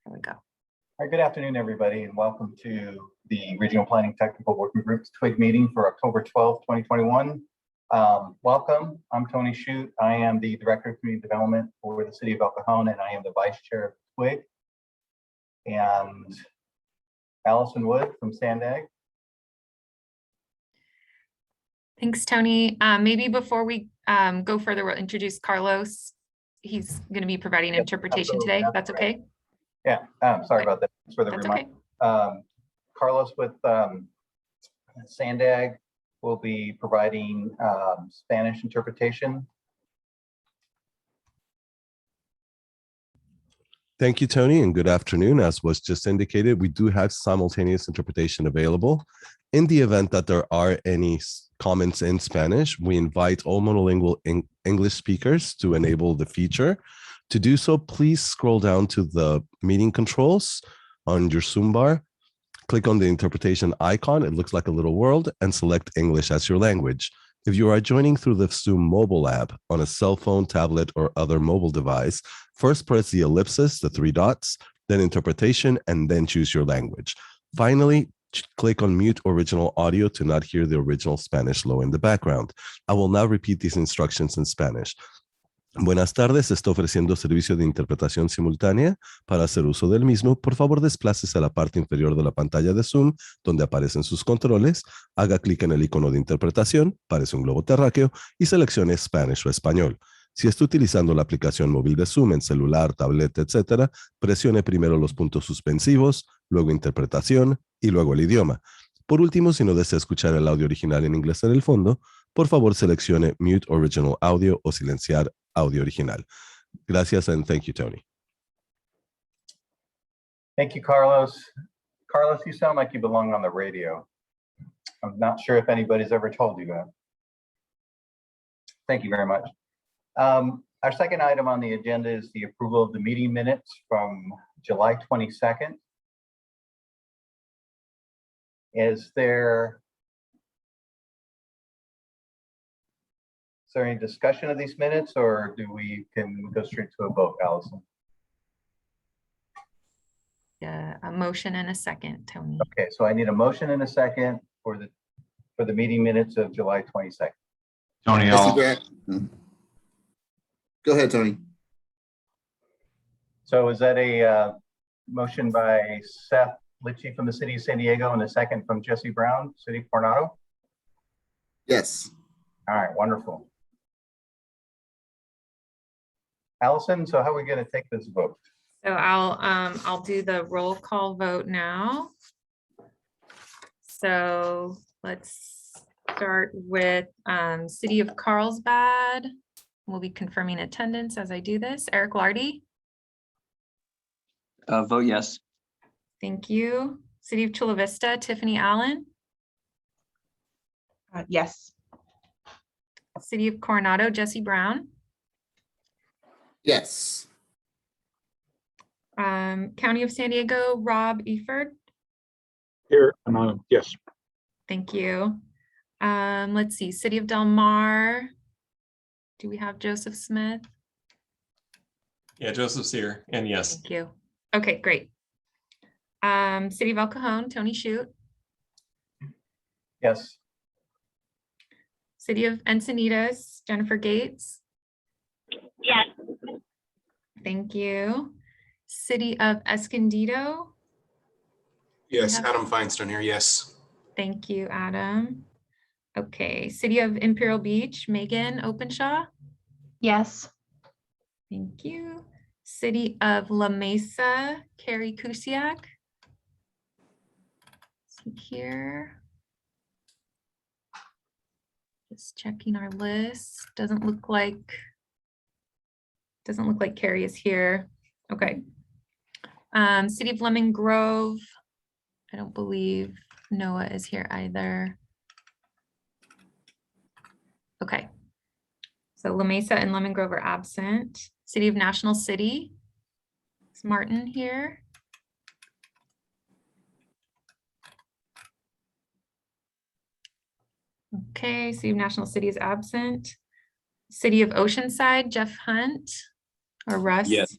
There we go. All right, good afternoon, everybody, and welcome to the Regional Planning Technical Working Group's TWIG meeting for October 12th, 2021. Welcome, I'm Tony Shute. I am the Director of Community Development for the City of El Cajon, and I am the Vice Chair of TWIG. And Allison Wood from Sandag. Thanks, Tony. Maybe before we go further, we'll introduce Carlos. He's going to be providing interpretation today. That's okay? Yeah, sorry about that. Thanks for the reminder. Okay. Carlos with Sandag will be providing Spanish interpretation. Thank you, Tony, and good afternoon. As was just indicated, we do have simultaneous interpretation available. In the event that there are any comments in Spanish, we invite all monolingual English speakers to enable the feature. To do so, please scroll down to the meeting controls on your Zoom bar. Click on the interpretation icon. It looks like a little world, and select English as your language. If you are joining through the Zoom mobile app on a cell phone, tablet, or other mobile device, first press the ellipsis, the three dots, then interpretation, and then choose your language. Finally, click on mute original audio to not hear the original Spanish low in the background. I will now repeat these instructions in Spanish. Buenas tardes, está ofreciendo servicio de interpretación simultánea. Para hacer uso del mismo, por favor desplácese a la parte inferior de la pantalla de Zoom, donde aparecen sus controles, haga clic en el icono de interpretación, parece un globo terráqueo, y seleccione Spanish o español. Si está utilizando la aplicación móvil de Zoom en celular, tableta, etc., presione primero los puntos suspensivos, luego interpretación y luego el idioma. Por último, si no desea escuchar el audio original en inglés en el fondo, por favor seleccione Mute Original Audio o silenciar audio original. Gracias, and thank you, Tony. Thank you, Carlos. Carlos, you sound like you belong on the radio. I'm not sure if anybody's ever told you that. Thank you very much. Our second item on the agenda is the approval of the meeting minutes from July 22nd. Is there any discussion of these minutes, or can we go straight to a vote, Allison? Yeah, a motion and a second, Tony. Okay, so I need a motion and a second for the meeting minutes of July 22nd. Tony, go ahead, Tony. So is that a motion by Seth Litchie from the City of San Diego and a second from Jesse Brown, City of Coronado? Yes. All right, wonderful. Allison, so how are we going to take this vote? So I'll do the roll call vote now. So let's start with City of Carlsbad. We'll be confirming attendance as I do this. Eric Lardy. vote yes. Thank you. City of Chula Vista, Tiffany Allen. Yes. City of Coronado, Jesse Brown. Yes. County of San Diego, Rob Eford. Here, yes. Thank you. Let's see, City of Del Mar. Do we have Joseph Smith? Yeah, Joseph's here, and yes. Thank you. Okay, great. City of El Cajon, Tony Shute. Yes. City of Encinitas, Jennifer Gates. Yes. Thank you. City of Escondido. Yes, Adam Feinstein here, yes. Thank you, Adam. Okay, City of Imperial Beach, Megan Openshaw. Yes. Thank you. City of La Mesa, Carrie Kusiak. See here. Just checking our list. Doesn't look like Carrie is here. Okay. City of Lemon Grove. I don't believe Noah is here either. Okay. So La Mesa and Lemon Grove are absent. City of National City. Is Martin here? Okay, City of National City is absent. City of Oceanside, Jeff Hunt or Russ? Yes.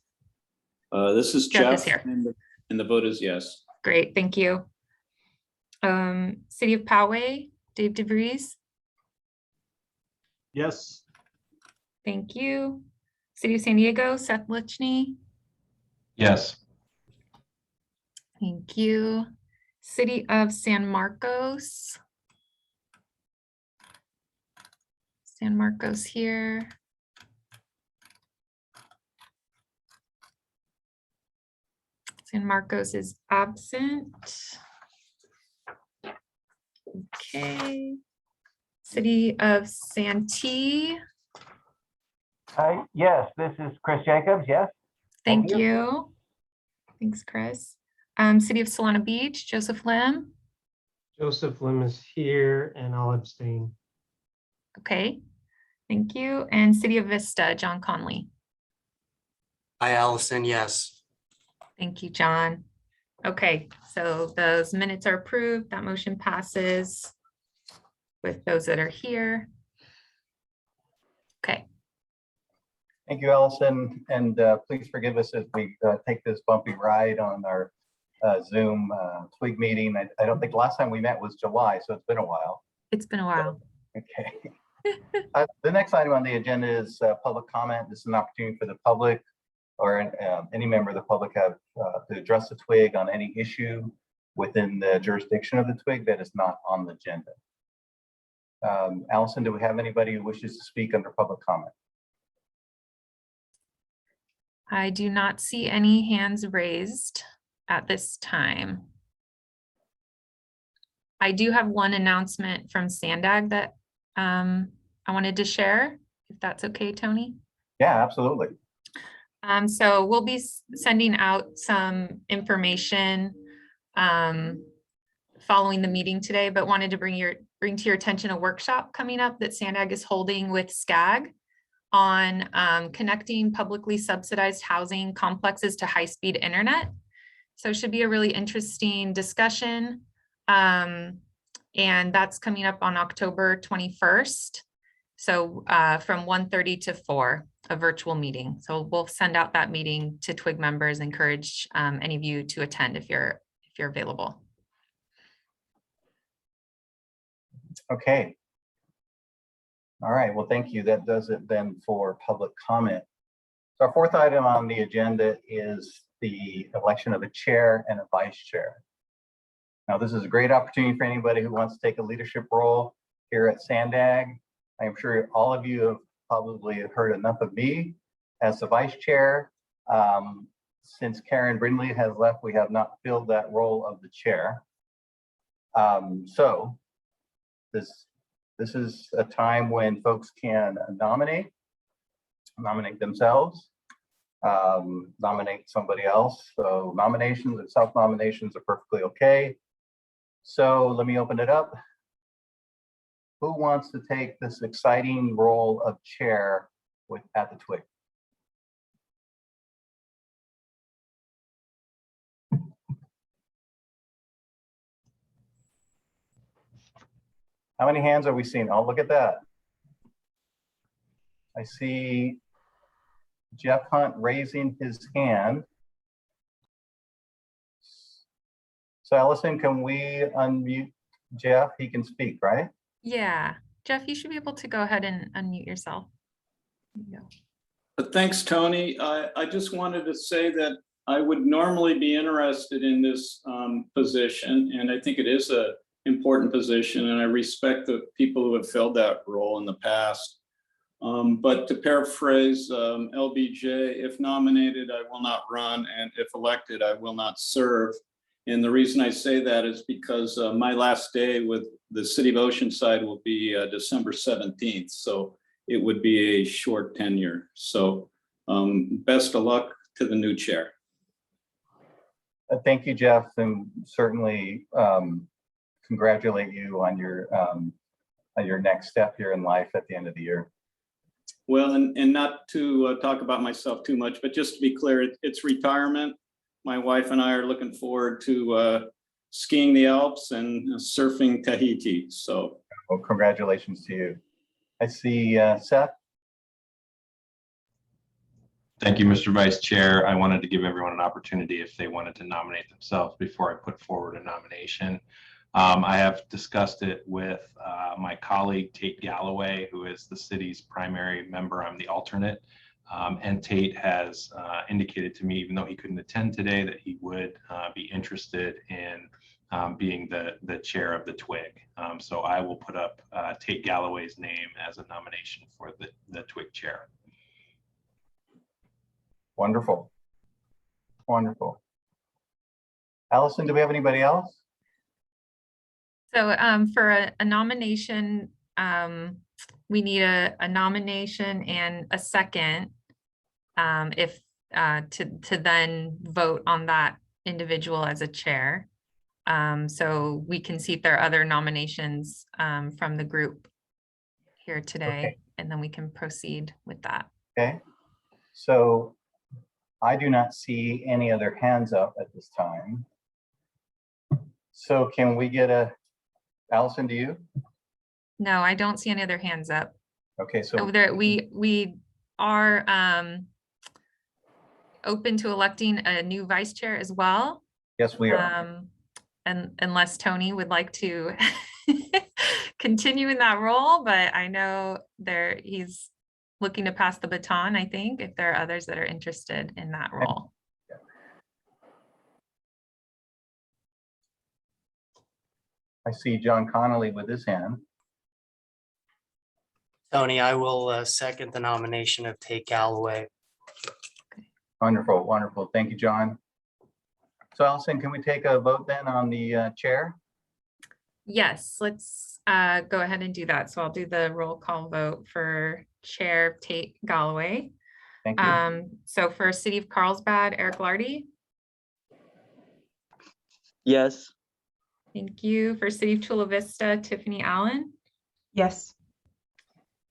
This is Jeff is Jeff, here. and the vote is yes. Great, thank you. City of Poway, Dave DeVries, Yes. thank you. City of San Diego, Seth Lichny, Yes. thank you. City of San Marcos. San Marcos here. San Marcos is absent. Okay. City of Santee, Hi, yes, this is Chris Jacobs, yes. thank you. Thanks, Chris. City of Solana Beach, Joseph Lim. Joseph Lim is here and I'll abstain. Okay, thank you. And City of Vista, John Conley. Hi, Allison, yes. Thank you, John. Okay, so those minutes are approved. That motion passes with those that are here. Okay, Thank you, Allison, and please forgive us as we take this bumpy ride on our Zoom Twig meeting. I don't think the last time we met was July, so it's been a while. it's been a while. Okay. The next item on the agenda is public comment. This is an opportunity for the public or any member of the public have to address the Twig on any issue within the jurisdiction of the Twig that is not on the agenda. Allison, do we have anybody who wishes to speak under public comment? I do not see any hands raised at this time. I do have one announcement from Sandag that I wanted to share, if that's okay, Tony. Yeah, absolutely. So we'll be sending out some information following the meeting today, but wanted to bring to your attention a workshop coming up that Sandag is holding with SCAG on connecting publicly subsidized housing complexes to high-speed internet. So it should be a really interesting discussion. And that's coming up on October 21st. So from 1:30 to 4, a virtual meeting. So we'll send out that meeting to Twig members, encourage any of you to attend if you're available. Okay. All right, well, thank you. That does it then for public comment. So our fourth item on the agenda is the election of a chair and a vice chair. Now, this is a great opportunity for anybody who wants to take a leadership role here at Sandag. I'm sure all of you have probably heard enough of me as the vice chair. Since Karen Brindley has left, we have not filled that role of the chair. So this is a time when folks can nominate themselves, nominate somebody else. So nominations and self-nominations are perfectly okay. So let me open it up. Who wants to take this exciting role of chair at the Twig? How many hands are we seeing? Oh, look at that. I see Jeff Hunt raising his hand. So Allison, can we unmute Jeff? He can speak, right? Yeah, Jeff, you should be able to go ahead and unmute yourself. There you go. Thanks, Tony. I just wanted to say that I would normally be interested in this position, and I think it is an important position, and I respect the people who have filled that role in the past. But to paraphrase LBJ, if nominated, I will not run, and if elected, I will not serve. And the reason I say that is because my last day with the city of Oceanside will be December 17th. So it would be a short tenure. So best of luck to the new chair. Thank you, Jeff, and certainly congratulate you on your next step here in life at the end of the year. Well, and not to talk about myself too much, but just to be clear, it's retirement. My wife and I are looking forward to skiing the Alps and surfing Tahiti. So, well, congratulations to you. I see Seth. Thank you, Mr. Vice Chair. I wanted to give everyone an opportunity if they wanted to nominate themselves before I put forward a nomination. I have discussed it with my colleague Tate Galloway, who is the city's primary member. I'm the alternate. And Tate has indicated to me, even though he couldn't attend today, that he would be interested in being the chair of the TWIG. So I will put up Tate Galloway's name as a nomination for the TWIG chair. Wonderful. Wonderful. Allison, do we have anybody else? So for a nomination, we need a nomination and a second if to then vote on that individual as a chair. So we can see if there are other nominations from the group here today, Okay. and then we can proceed with that. Okay. So I do not see any other hands up at this time. So can we get a, Allison, do you? No, I don't see any other hands up. Okay, so Oh, there, we are open to electing a new vice chair as well. yes, we are. And unless Tony would like to continue in that role, but I know he's looking to pass the baton, I think, if there are others that are interested in that role. I see John Connolly with his hand. Tony, I will second the nomination of Tate Galloway. Wonderful, wonderful. Thank you, John. So Allison, can we take a vote then on the chair? Yes, let's go ahead and do that. So I'll do the roll call vote for Chair Tate Galloway. Thank you. So for City of Carlsbad, Eric Lardy. Yes. Thank you. For City of Chula Vista, Tiffany Allen. Yes.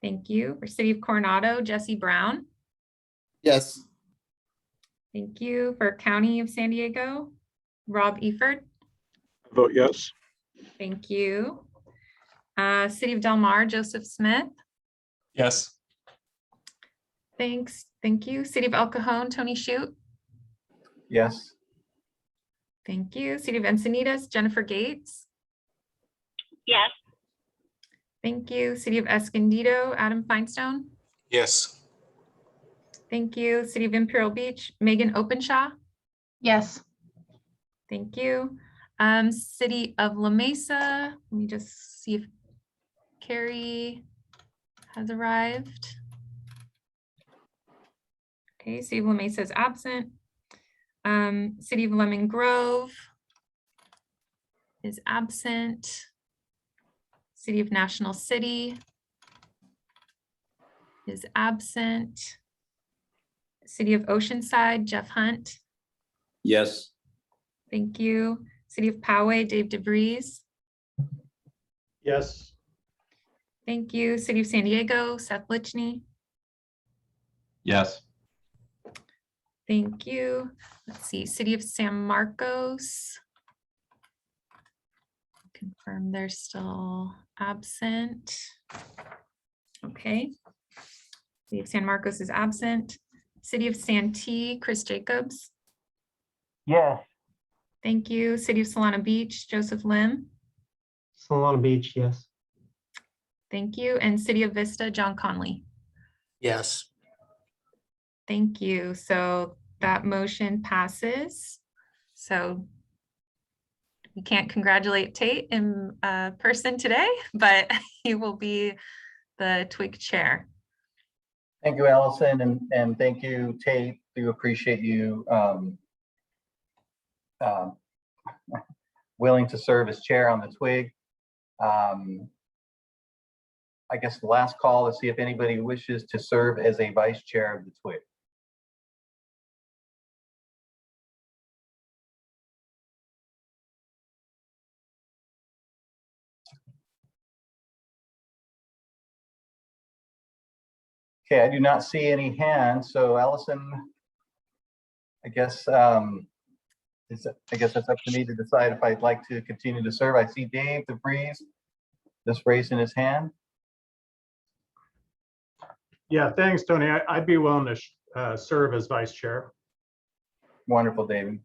Thank you. For City of Coronado, Jesse Brown. Yes. Thank you. For County of San Diego, Rob Eford. Vote yes. Thank you. City of Del Mar, Joseph Smith. Yes. Thanks. Thank you. City of El Cajon, Tony Shute. Yes. Thank you. City of Encinitas, Jennifer Gates. Yes. Thank you. City of Escondido, Adam Feinstone. Yes. Thank you. City of Imperial Beach, Megan Openshaw. Yes. Thank you. City of La Mesa, let me just see if Carrie has arrived. Okay, City of La Mesa is absent. City of Lemon Grove is absent. City of National City is absent. City of Oceanside, Jeff Hunt. Yes. Thank you. City of Poway, Dave DeVries. Yes. Thank you. City of San Diego, Seth Lichny. Yes. Thank you. Let's see, City of San Marcos. Confirm they're still absent. Okay. City of San Marcos is absent. City of Santee, Chris Jacobs. Yes. Thank you. City of Solana Beach, Joseph Lim. Solana Beach, yes. Thank you. And City of Vista, John Conley. Yes. Thank you. So that motion passes. So we can't congratulate Tate in person today, but he will be the TWIG chair. Thank you, Allison, and thank you, Tate. Do appreciate you willing to serve as chair on the TWIG. I guess the last call to see if anybody wishes to serve as a vice chair of the TWIG. Okay, I do not see any hands. So Allison, I guess that's up to me to decide if I'd like to continue to serve. I see Dave DeVries just raising his hand. Yeah, thanks, Tony. I'd be willing to serve as vice chair. Wonderful, David.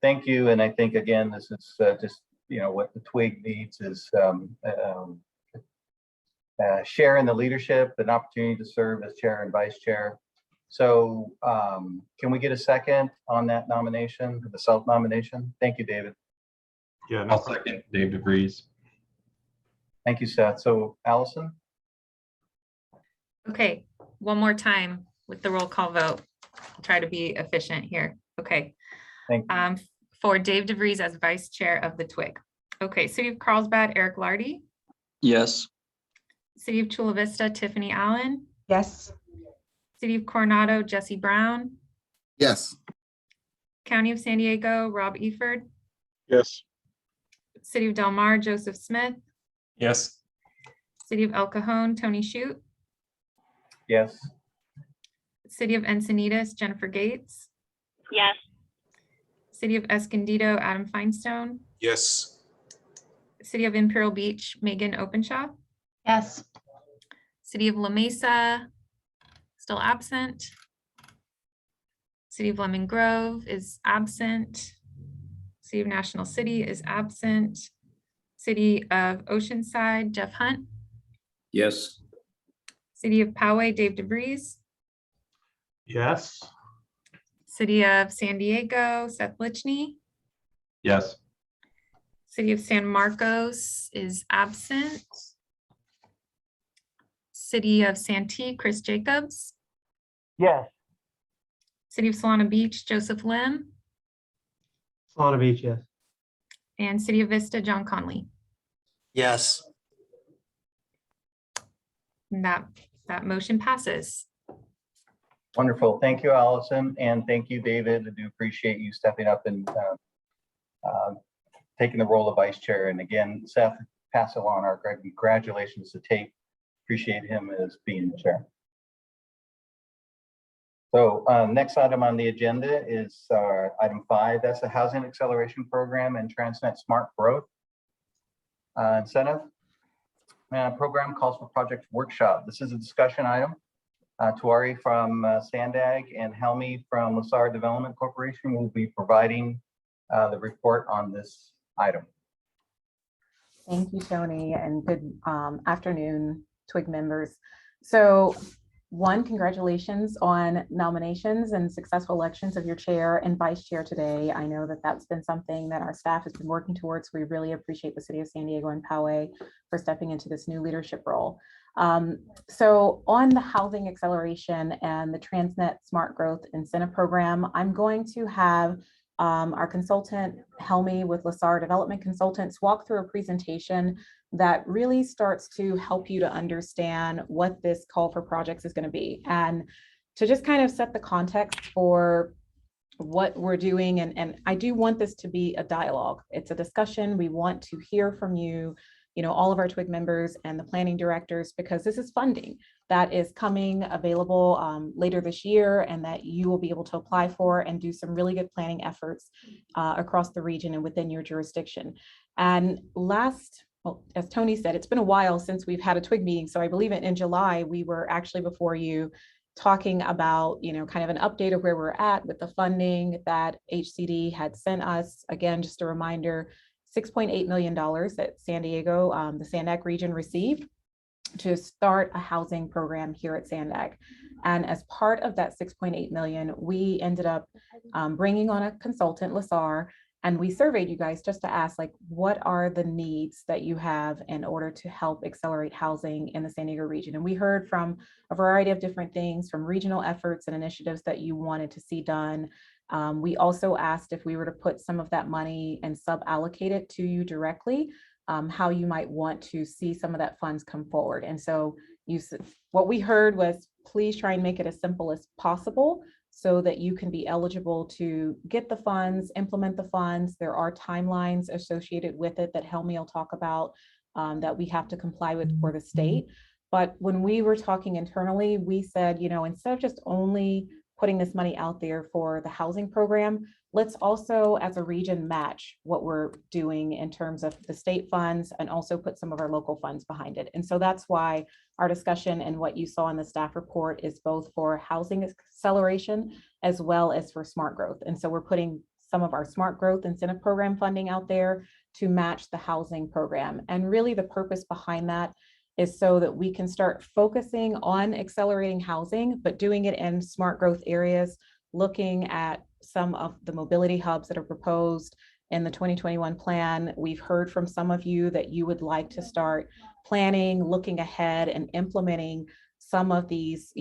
Thank you. And I think, again, this is just, what the Twig needs is share in the leadership, an opportunity to serve as chair and vice chair. So can we get a second on that nomination, the self-nomination? Thank you, David. Yeah, I'll second Dave DeVries. Thank you, Seth. So Allison? Okay, one more time with the roll call vote. I'll try to be efficient here. Okay. Thank you. For Dave DeVries as vice chair of the Twig. Okay, City of Carlsbad, Eric Lardy. Yes. City of Chula Vista, Tiffany Allen. Yes. City of Coronado, Jesse Brown. Yes. County of San Diego, Rob Eford. Yes. City of Del Mar, Joseph Smith. Yes. City of El Cajon, Tony Shute. Yes. City of Encinitas, Jennifer Gates. Yes. City of Escondido, Adam Feinstone. Yes. City of Imperial Beach, Megan Openshaw. Yes. City of La Mesa, still absent. City of Lemon Grove is absent. City of National City is absent. City of Oceanside, Jeff Hunt. Yes. City of Poway, Dave DeVries. Yes. City of San Diego, Seth Litchney. Yes. City of San Marcos is absent. City of Santee, Chris Jacobs. Yes. City of Solana Beach, Joseph Lim. Solana Beach, yes. And City of Vista, John Conley. Yes. And that motion passes. Wonderful. Thank you, Allison. And thank you, David. I do appreciate you stepping up and taking the role of vice chair. And again, Seth, pass along our congratulations to Tate. Appreciate him as being the chair. So next item on the agenda is item 5. That's the Housing Acceleration Program and Transnet Smart Growth Incentive. Program calls for project workshop. This is a discussion item. Tuari from Sandag and Helmi from Lasar Development Corporation will be providing the report on this item. Thank you, Tony, and good afternoon, Twig members. So one, congratulations on nominations and successful elections of your chair and vice chair today. I know that that's been something that our staff has been working towards. We really appreciate the City of San Diego and Poway for stepping into this new leadership role. So on the housing acceleration and the Transnet Smart Growth Incentive Program, I'm going to have our consultant, Helmi with Lasar Development Consultants, walk through a presentation that really starts to help you to understand what this call for projects is going to be. And to just kind of set the context for what we're doing. And I do want this to be a dialogue. It's a discussion. We want to hear from you, all of our Twig members and the planning directors, because this is funding that is coming available later this year and that you will be able to apply for and do some really good planning efforts across the region and within your jurisdiction. And well, as Tony said, it's been a while since we've had a Twig meeting. So I believe in July, we were actually before you talking about, kind of an update of where we're at with the funding that HCD had sent us. Again, just a reminder, $6.8 million that San Diego, the Sandag region received to start a housing program here at Sandag. And as part of that 6.8 million, we ended up bringing on a consultant, Lasar, and we surveyed you guys just to ask, what are the needs that you have in order to help accelerate housing in the San Diego region? And we heard from a variety of different things, from regional efforts and initiatives that you wanted to see done. We also asked if we were to put some of that money and sub-allocate it to you directly, how you might want to see some of that funds come forward. And so what we heard was, please try and make it as simple as possible so that you can be eligible to get the funds, implement the funds. There are timelines associated with it that Helmi will talk about that we have to comply with for the state. But when we were talking internally, we said, instead of just only putting this money out there for the housing program, let's also as a region match what we're doing in terms of the state funds and also put some of our local funds behind it. And so that's why our discussion and what you saw in the staff report is both for housing acceleration as well as for smart growth. And so we're putting some of our smart growth incentive program funding out there to match the housing program. And really the purpose behind that is so that we can start focusing on accelerating housing, but doing it in smart growth areas, looking at some of the mobility hubs that are proposed in the 2021 plan. We've heard from some of you that you would like to start planning, looking ahead and implementing some of these,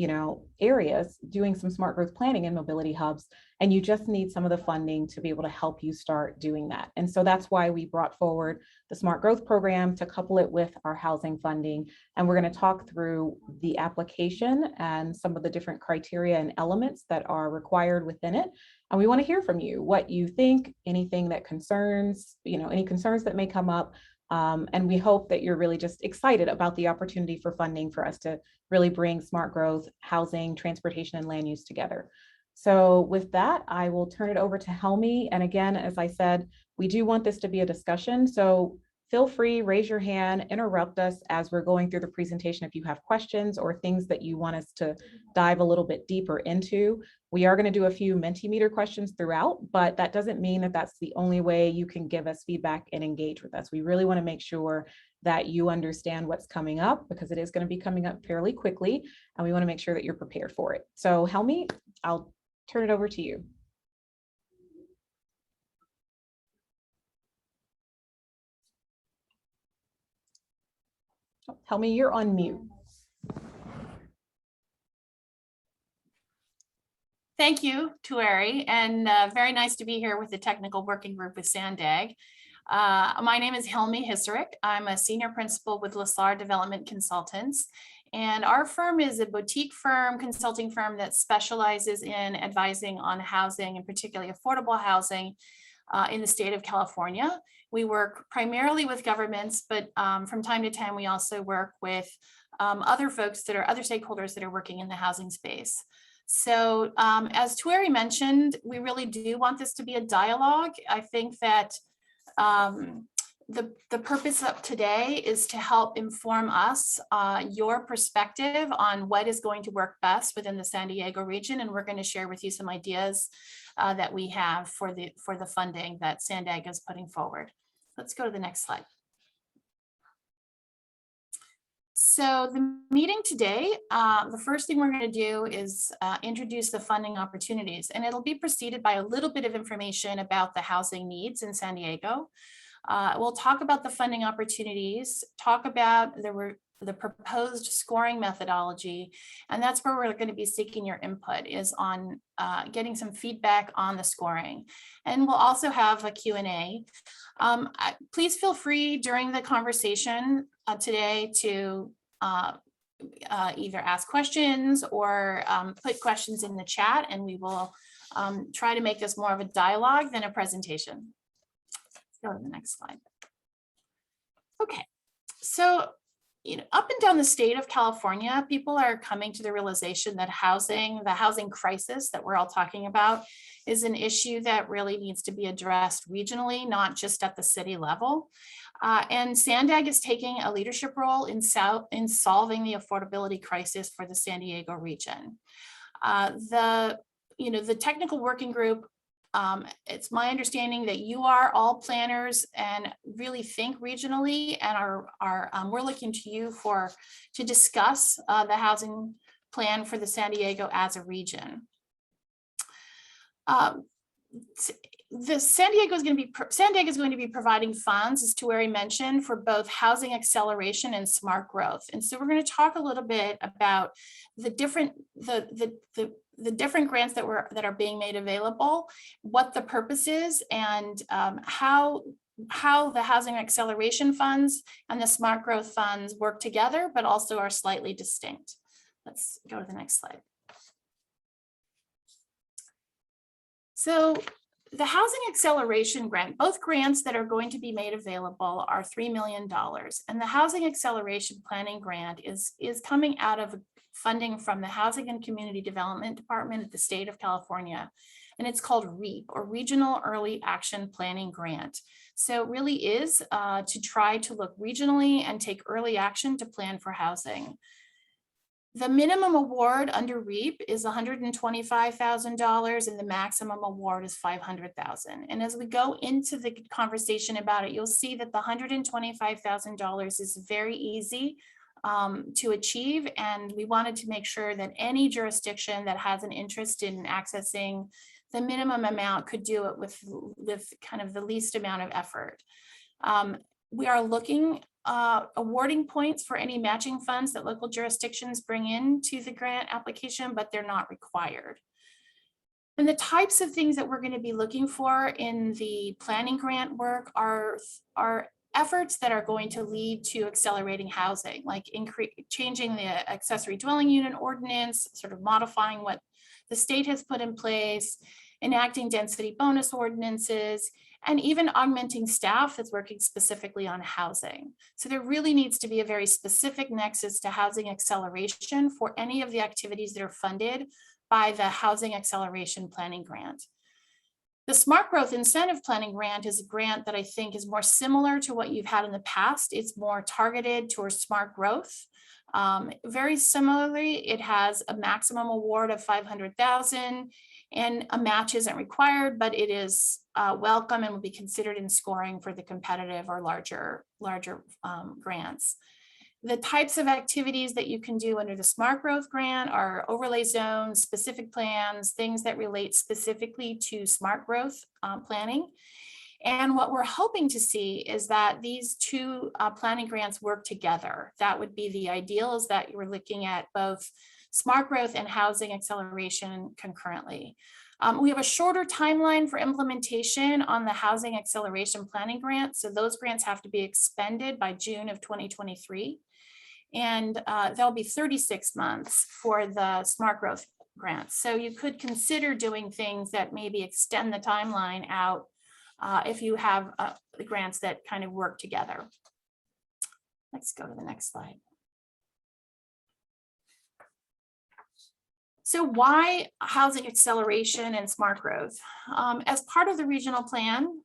areas, doing some smart growth planning and mobility hubs. And you just need some of the funding to be able to help you start doing that. And so that's why we brought forward the smart growth program to couple it with our housing funding. And we're going to talk through the application and some of the different criteria and elements that are required within it. And we want to hear from you, what you think, anything that concerns, any concerns that may come up. And we hope that you're really just excited about the opportunity for funding for us to really bring smart growth, housing, transportation, and land use together. So with that, I will turn it over to Helmi. And again, as I said, we do want this to be a discussion. So feel free, raise your hand, interrupt us as we're going through the presentation if you have questions or things that you want us to dive a little bit deeper into. We are going to do a few Mentimeter questions throughout, but that doesn't mean that that's the only way you can give us feedback and engage with us. We really want to make sure that you understand what's coming up because it is going to be coming up fairly quickly, and we want to make sure that you're prepared for it. So Helmi, I'll turn it over to you. Helmi, you're on mute. Thank you, Tueri, and very nice to be here with the technical working group with Sandag. My name is Helmi Hisarick. I'm a senior principal with LaSar Development Consultants, and our firm is a boutique firm, consulting firm that specializes in advising on housing and particularly affordable housing in the state of California. We work primarily with governments, but from time to time, we also work with other folks that are other stakeholders that are working in the housing space. So as Tueri mentioned, we really do want this to be a dialogue. I think that the purpose of today is to help inform us your perspective on what is going to work best within the San Diego region, and we're going to share with you some ideas that we have for the funding that Sandag is putting forward. Let's go to the next slide. So the meeting today, the first thing we're going to do is introduce the funding opportunities, and it'll be preceded by a little bit of information about the housing needs in San Diego. We'll talk about the funding opportunities, talk about the proposed scoring methodology, and that's where we're going to be seeking your input, is on getting some feedback on the scoring. And we'll also have a Q&A. Please feel free during the conversation today to either ask questions or put questions in the chat, and we will try to make this more of a dialogue than a presentation. Let's go to the next slide. Okay, so up and down the state of California, people are coming to the realization that the housing crisis that we're all talking about, is an issue that really needs to be addressed regionally, not just at the city level. And Sandag is taking a leadership role in solving the affordability crisis for the San Diego region. The technical working group, it's my understanding that you are all planners and really think regionally, and we're looking to you to discuss the housing plan for the San Diego as a region. San Diego is going to be providing funds, as Tueri mentioned, for both housing acceleration and smart growth. And so we're going to talk a little bit about the different grants that are being made available, what the purpose is, and how the housing acceleration funds and the smart growth funds work together, but also are slightly distinct. Let's go to the next slide. So The Housing Acceleration Grant, both grants that are going to be made available are $3 million. And the Housing Acceleration Planning Grant is coming out of funding from the Housing and Community Development Department at the state of California. And it's called REAP, or Regional Early Action Planning Grant. So it really is to try to look regionally and take early action to plan for housing. The minimum award under REAP is $125,000 and the maximum award is $500,000. And as we go into the conversation about it, you'll see that the $125,000 is very easy to achieve. And we wanted to make sure that any jurisdiction that has an interest in accessing the minimum amount could do it with kind of the least amount of effort. We are looking awarding points for any matching funds that local jurisdictions bring into the grant application, but they're not required. And the types of things that we're going to be looking for in the planning grant work are efforts that are going to lead to accelerating housing, like changing the accessory dwelling unit ordinance, sort of modifying what the state has put in place, enacting density bonus ordinances, and even augmenting staff that's working specifically on housing. So there really needs to be a very specific nexus to housing acceleration for any of the activities that are funded by the Housing Acceleration Planning Grant. The Smart Growth Incentive Planning Grant is a grant that I think is more similar to what you've had in the past. It's more targeted towards smart growth. Very similarly, it has a maximum award of $500,000 and a match isn't required, but it is welcome and will be considered in scoring for the competitive or larger grants. The types of activities that you can do under the Smart Growth Grant are overlay zones, specific plans, things that relate specifically to smart growth planning. And what we're hoping to see is that these two planning grants work together. That would be the ideal, is that you're looking at both smart growth and housing acceleration concurrently. We have a shorter timeline for implementation on the Housing Acceleration Planning Grant. So those grants have to be expended by June of 2023. And there'll be 36 months for the Smart Growth grants. So you could consider doing things that maybe extend the timeline out if you have the grants that kind of work together. Let's go to the next slide. So why housing acceleration and smart growth? As part of the regional plan,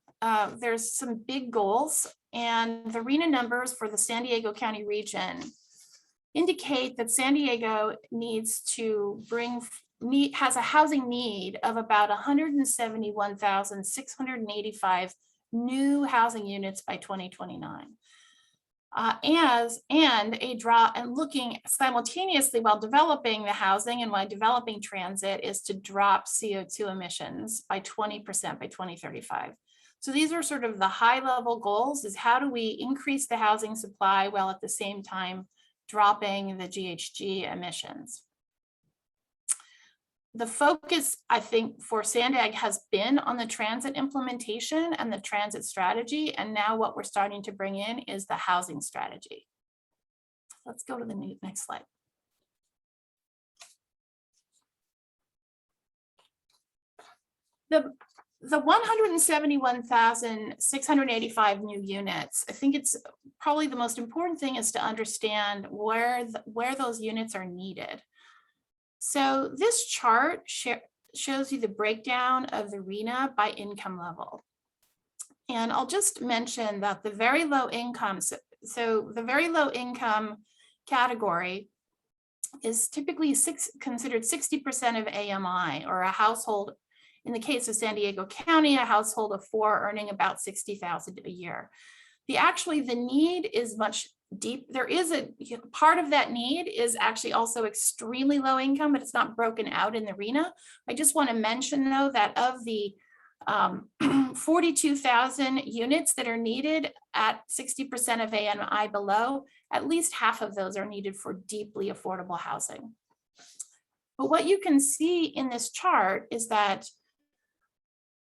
there's some big goals, and the RHNA numbers for the San Diego County region indicate that San Diego needs to has a housing need of about 171,685 new housing units by 2029. And looking simultaneously while developing the housing and while developing transit is to drop CO2 emissions by 20% by 2035. So these are sort of the high level goals, is how do we increase the housing supply while at the same time dropping the GHG emissions. The focus, I think, for Sandag has been on the transit implementation and the transit strategy. And now what we're starting to bring in is the housing strategy. Let's go to the next slide. The 171,685 new units, I think it's probably the most important thing is to understand where those units are needed. So this chart shows you the breakdown of the RHNA by income level. And I'll just mention that the very low income, so the very low income category is typically considered 60% of AMI, or a household. In the case of San Diego County, a household of 4 earning about $60,000 a year. The need is much deep. There is a part of that need is actually also extremely low income, but it's not broken out in the RHNA. I just want to mention though that of the 42,000 units that are needed at 60% of AMI below, at least half of those are needed for deeply affordable housing. But what you can see in this chart is that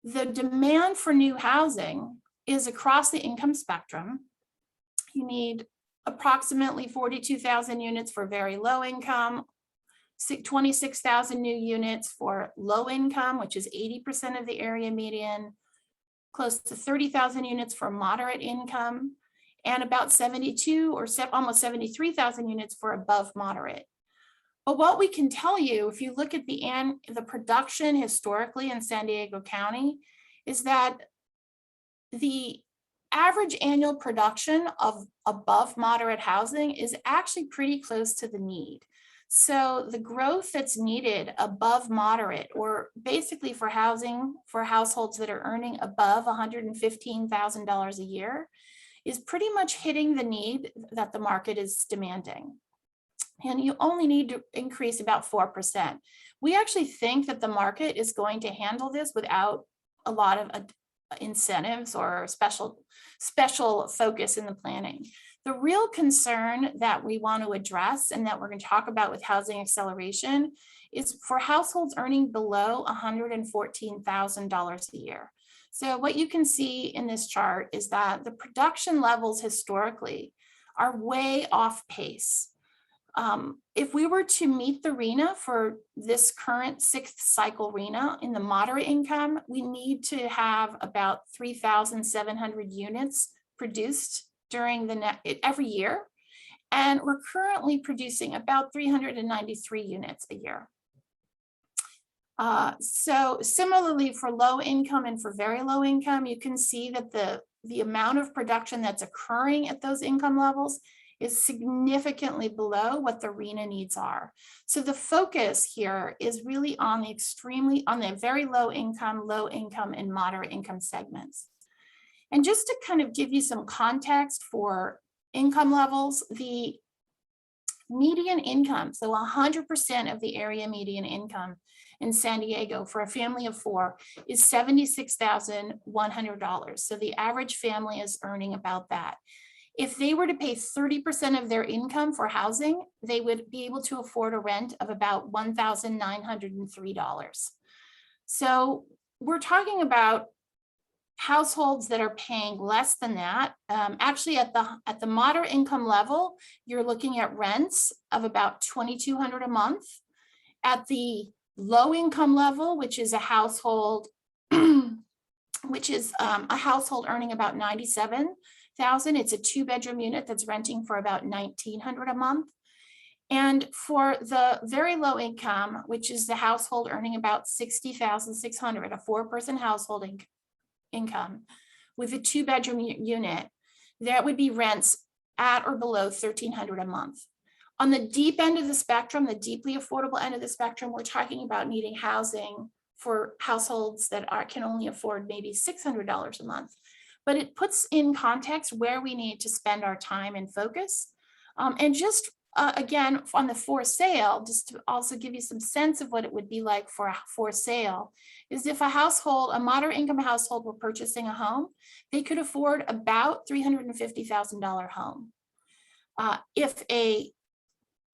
the demand for new housing is across the income spectrum. You need approximately 42,000 units for very low income, 26,000 new units for low income, which is 80% of the area median, close to 30,000 units for moderate income, and about 72 or almost 73,000 units for above moderate. But what we can tell you, if you look at the production historically in San Diego County, is that the average annual production of above moderate housing is actually pretty close to the need. So the growth that's needed above moderate, or basically for housing for households that are earning above $115,000 a year, is pretty much hitting the need that the market is demanding. And you only need to increase about 4%. We actually think that the market is going to handle this without a lot of incentives or special focus in the planning. The real concern that we want to address and that we're going to talk about with housing acceleration is for households earning below $114,000 a year. So what you can see in this chart is that the production levels historically are way off pace. If we were to meet the RHNA for this current 6th cycle RHNA in the moderate income, we need to have about 3,700 units produced during every year. And we're currently producing about 393 units a year. So similarly for low income and for very low income, you can see that the amount of production that's occurring at those income levels is significantly below what the RHNA needs are. So the focus here is really on the very low income, and moderate income segments. And just to kind of give you some context for income levels, the median income, so 100% of the area median income in San Diego for a family of 4 is $76,100. So the average family is earning about that. If they were to pay 30% of their income for housing, they would be able to afford a rent of about $1,903. So we're talking about households that are paying less than that. Actually, at the moderate income level, you're looking at rents of about $2,200 a month. At the low income level, which is a household, earning about $97,000. It's a 2-bedroom unit that's renting for about $1,900 a month. And for the very low income, which is the household earning about $60,600, a 4-person household income with a 2-bedroom unit, that would be rents at or below $1,300 a month. On the deep end of the spectrum, the deeply affordable end of the spectrum, we're talking about needing housing for households that can only afford maybe $600 a month. But it puts in context where we need to spend our time and focus. And just again, on the for sale, just to also give you some sense of what it would be like for a for sale, is if a moderate income household were purchasing a home, they could afford about $350,000 home. If a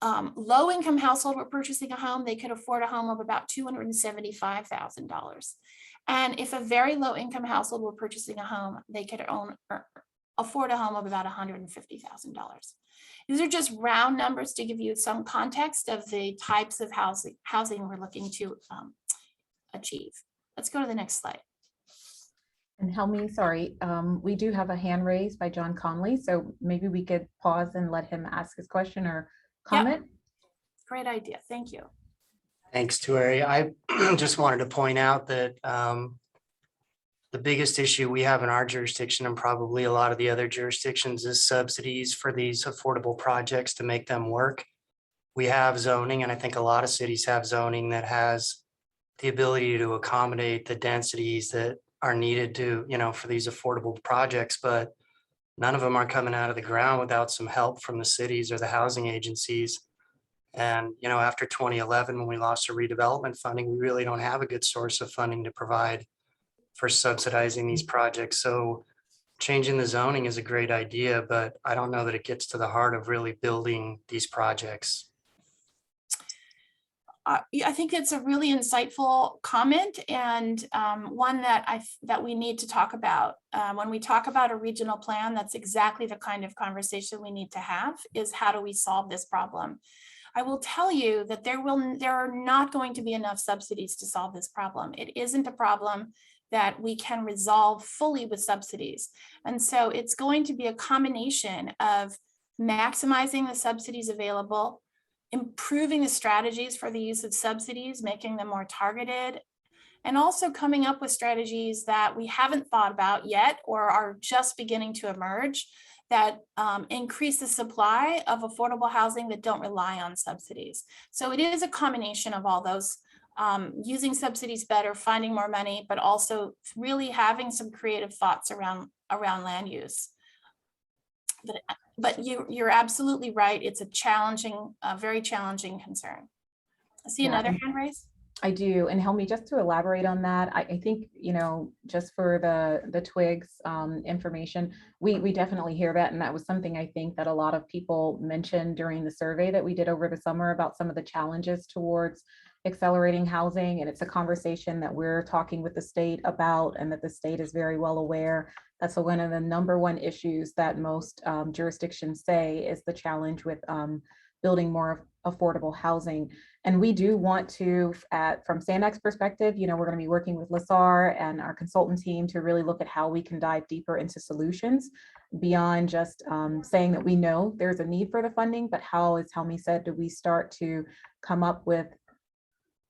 low income household were purchasing a home, they could afford a home of about $275,000. And if a very low income household were purchasing a home, they could afford a home of about $150,000. These are just round numbers to give you some context of the types of housing we're looking to achieve. Let's go to the next slide. And Helmi, sorry, we do have a hand raised by John Conley, so maybe we could pause and let him ask his question or comment. Yep. Great idea. Thank you. Thanks, Tuari. I just wanted to point out that the biggest issue we have in our jurisdiction, and probably a lot of the other jurisdictions, is subsidies for these affordable projects to make them work. We have zoning, and I think a lot of cities have zoning that has the ability to accommodate the densities that are needed to, for these affordable projects, but none of them are coming out of the ground without some help from the cities or the housing agencies. And, after 2011, when we lost our redevelopment funding, we really don't have a good source of funding to provide for subsidizing these projects. So changing the zoning is a great idea, but I don't know that it gets to the heart of really building these projects. I think it's a really insightful comment, and one that we need to talk about. When we talk about a regional plan, that's exactly the kind of conversation we need to have, is how do we solve this problem? I will tell you that there are not going to be enough subsidies to solve this problem. It isn't a problem that we can resolve fully with subsidies. And so it's going to be a combination of maximizing the subsidies available, improving the strategies for the use of subsidies, making them more targeted, and also coming up with strategies that we haven't thought about yet or are just beginning to emerge that increase the supply of affordable housing that don't rely on subsidies. So it is a combination of all those, using subsidies better, finding more money, but also really having some creative thoughts around land use. But you're absolutely right. It's a challenging, very challenging concern. I see another hand raised. I do. And help me just to elaborate on that. I think, you know, just for the twigs information, we definitely hear that. And that was something I think that a lot of people mentioned during the survey that we did over the summer about some of the challenges towards accelerating housing. And it's a conversation that we're talking with the state about, and that the state is very well aware. That's one of the #1 issues that most jurisdictions say is the challenge with building more affordable housing. And we do want to, from SANDAG's perspective, you know, we're going to be working with LaSAR and our consultant team to really look at how we can dive deeper into solutions beyond just saying that we know there's a need for the funding, but how, as Helmi said, do we start to come up with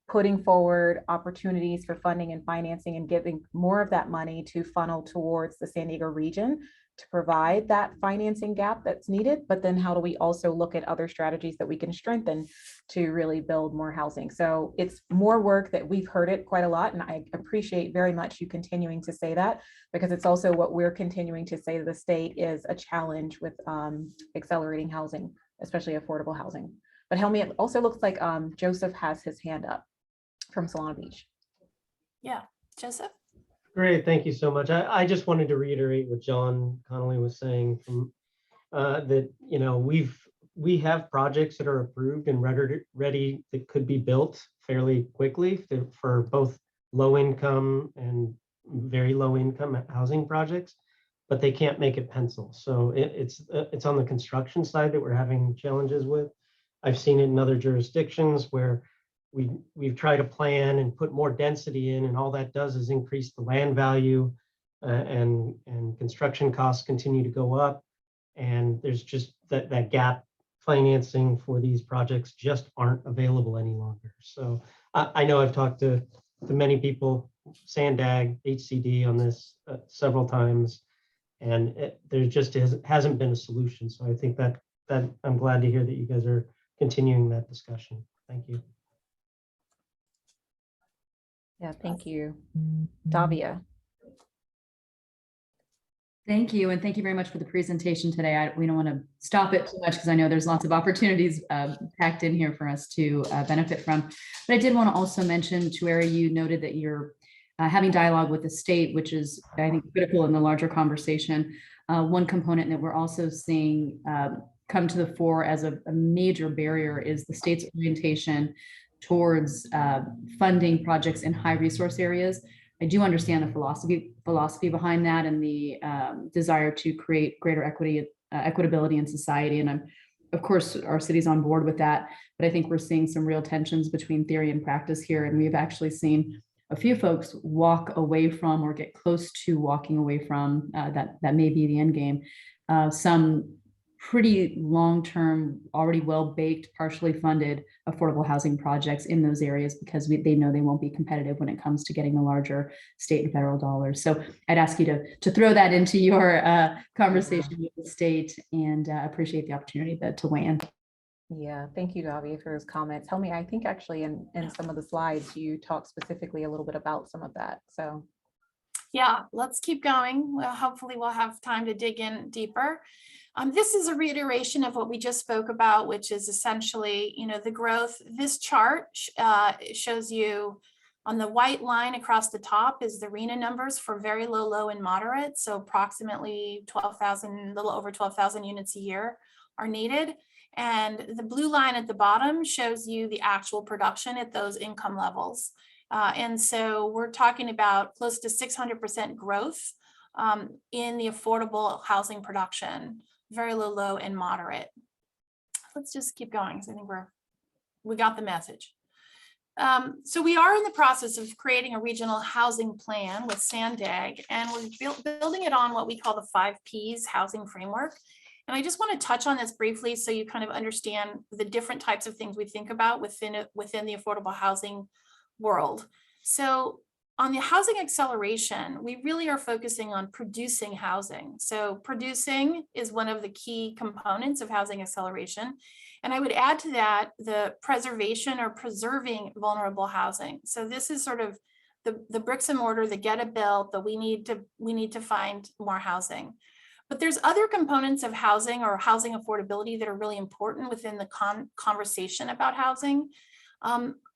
putting forward opportunities for funding and financing and giving more of that money to funnel towards the San Diego region to provide that financing gap that's needed. But then how do we also look at other strategies that we can strengthen to really build more housing? So it's more work that we've heard it quite a lot. And I appreciate very much you continuing to say that, because it's also what we're continuing to say to the state is a challenge with accelerating housing, especially affordable housing. But Helmi, it also looks like Joseph has his hand up from Solana Beach. Yeah, Joseph. Great, thank you so much. I just wanted to reiterate what John Connolly was saying from that, you know, we have projects that are approved and ready that could be built fairly quickly for both low income and very low income housing projects, but they can't make it pencil. So it's on the construction side that we're having challenges with. I've seen it in other jurisdictions where we've tried to plan and put more density in, and all that does is increase the land value, and construction costs continue to go up. And there's just that gap financing for these projects just aren't available any longer. So I know I've talked to many people, SANDAG, HCD on this several times, and there just hasn't been a solution. So I think that I'm glad to hear that you guys are continuing that discussion. Thank you. Yeah, thank you. Davia. Thank you. And thank you very much for the presentation today. We don't want to stop it too much because I know there's lots of opportunities packed in here for us to benefit from. But I did want to also mention, Tueri, you noted that you're having dialogue with the state, which is, I think, critical in the larger conversation. One component that we're also seeing come to the fore as a major barrier is the state's orientation towards funding projects in high resource areas. I do understand the philosophy behind that and the desire to create greater equitability in society. And of course, our city's on board with that, but I think we're seeing some real tensions between theory and practice here. And we've actually seen a few folks walk away from or get close to walking away from that may be the end game. Some pretty long-term, already well-baked, partially funded affordable housing projects in those areas because they know they won't be competitive when it comes to getting the larger state and federal dollars. So I'd ask you to throw that into your conversation with the state, and appreciate the opportunity to weigh in. Yeah, thank you, Davia, for those comments. Helmi, I think actually in some of the slides, you talked specifically a little bit about some of that. So yeah, let's keep going. Well, hopefully we'll have time to dig in deeper. This is a reiteration of what we just spoke about, which is essentially, you know, the growth. This chart shows you on the white line across the top is the RHNA numbers for very low, low, and moderate. So approximately 12,000, a little over 12,000 units a year are needed. And the blue line at the bottom shows you the actual production at those income levels. And so we're talking about close to 600% growth in the affordable housing production, very low, low, and moderate. Let's just keep going because I think we're we got the message. So we are in the process of creating a regional housing plan with Sandag, and we're building it on what we call the 5 Ps housing framework. And I just want to touch on this briefly so you kind of understand the different types of things we think about within the affordable housing world. So on the housing acceleration, we really are focusing on producing housing. So producing is one of the key components of housing acceleration. And I would add to that the preservation or preserving vulnerable housing. So this is sort of the bricks and mortar, the get it built, that we need to find more housing. But there's other components of housing or housing affordability that are really important within the conversation about housing.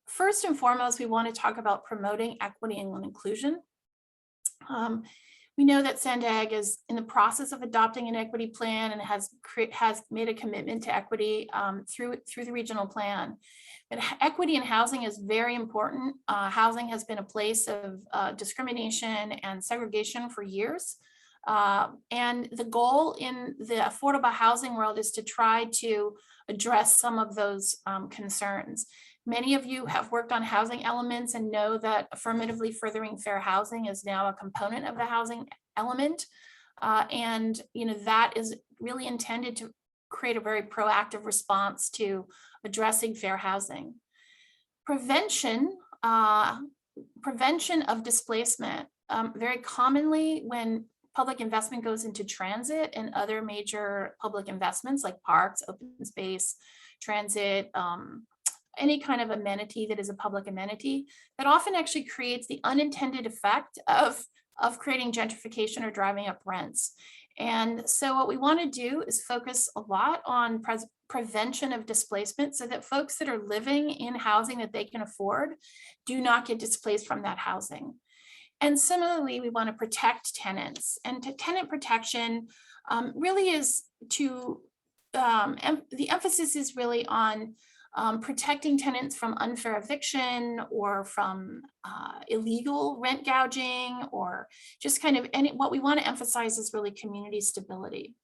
First and foremost, we want to talk about promoting equity and inclusion. We know that Sandag is in the process of adopting an equity plan and has made a commitment to equity through the regional plan. But equity in housing is very important. Housing has been a place of discrimination and segregation for years. And the goal in the affordable housing world is to try to address some of those concerns. Many of you have worked on housing elements and know that affirmatively furthering fair housing is now a component of the housing element. And that is really intended to create a very proactive response to addressing fair housing. Prevention of displacement. Very commonly when public investment goes into transit and other major public investments like parks, open space, transit, any kind of amenity that is a public amenity, that often actually creates the unintended effect of creating gentrification or driving up rents. And so what we want to do is focus a lot on prevention of displacement so that folks that are living in housing that they can afford do not get displaced from that housing. And similarly, we want to protect tenants, and tenant protection really is the emphasis is really on protecting tenants from unfair eviction or from illegal rent gouging, or just kind of what we want to emphasize is really community stability.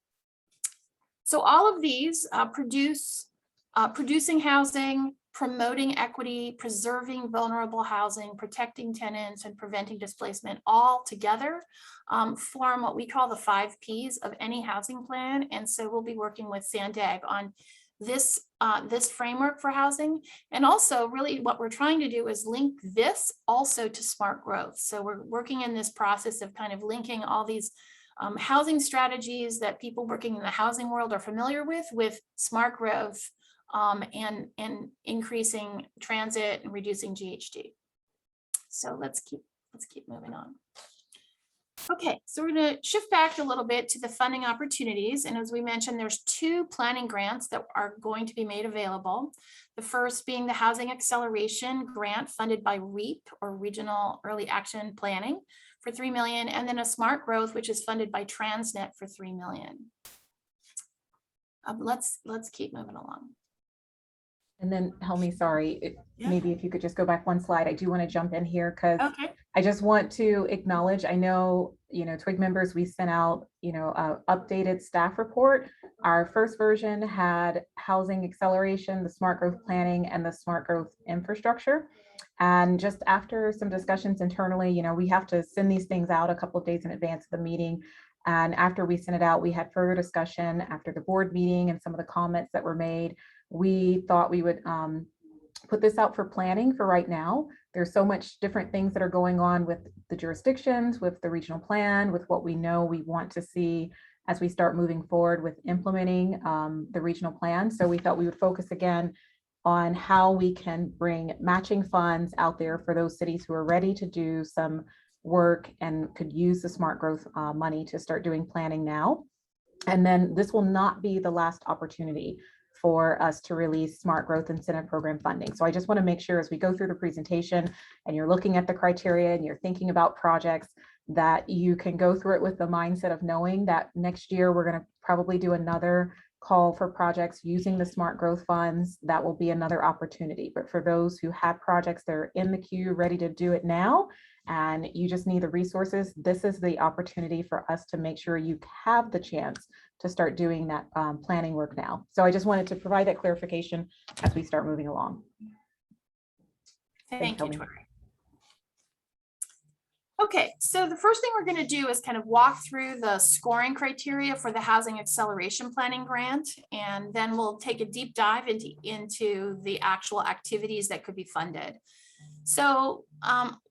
So all of these producing housing, promoting equity, preserving vulnerable housing, protecting tenants, and preventing displacement all together form what we call the 5 Ps of any housing plan. And so we'll be working with Sandag on this framework for housing. And also really what we're trying to do is link this also to smart growth. So we're working in this process of kind of linking all these housing strategies that people working in the housing world are familiar with smart growth and increasing transit and reducing GHG. So let's keep moving on. Okay, so we're going to shift back a little bit to the funding opportunities. And as we mentioned, there's 2 planning grants that are going to be made available. The first being the Housing Acceleration Grant funded by REAP, or Regional Early Action Planning, for $3 million, and then a Smart Growth, which is funded by Transnet for $3 million. Let's keep moving along. And then Helmi, sorry, maybe if you could just go back one slide. I do want to jump in here because I just want to acknowledge, I know, TWIG members, we sent out, updated staff report. Our first version had housing acceleration, the smart growth planning, and the smart growth infrastructure. And just after some discussions internally, we have to send these things out a couple of days in advance of the meeting. And after we sent it out, we had further discussion after the board meeting and some of the comments that were made. We thought we would put this out for planning for right now. There's so much different things that are going on with the jurisdictions, with the regional plan, with what we know we want to see as we start moving forward with implementing the regional plan. So we thought we would focus again on how we can bring matching funds out there for those cities who are ready to do some work and could use the smart growth money to start doing planning now. And then this will not be the last opportunity for us to release smart growth incentive program funding. So I just want to make sure as we go through the presentation and you're looking at the criteria and you're thinking about projects, that you can go through it with the mindset of knowing that next year we're going to probably do another call for projects using the smart growth funds. That will be another opportunity. But for those who have projects that are in the queue ready to do it now, and you just need the resources, this is the opportunity for us to make sure you have the chance to start doing that planning work now. So I just wanted to provide that clarification as we start moving along. Thank you, Tori. Okay, so the first thing we're going to do is kind of walk through the scoring criteria for the Housing Acceleration Planning Grant, and then we'll take a deep dive into the actual activities that could be funded. So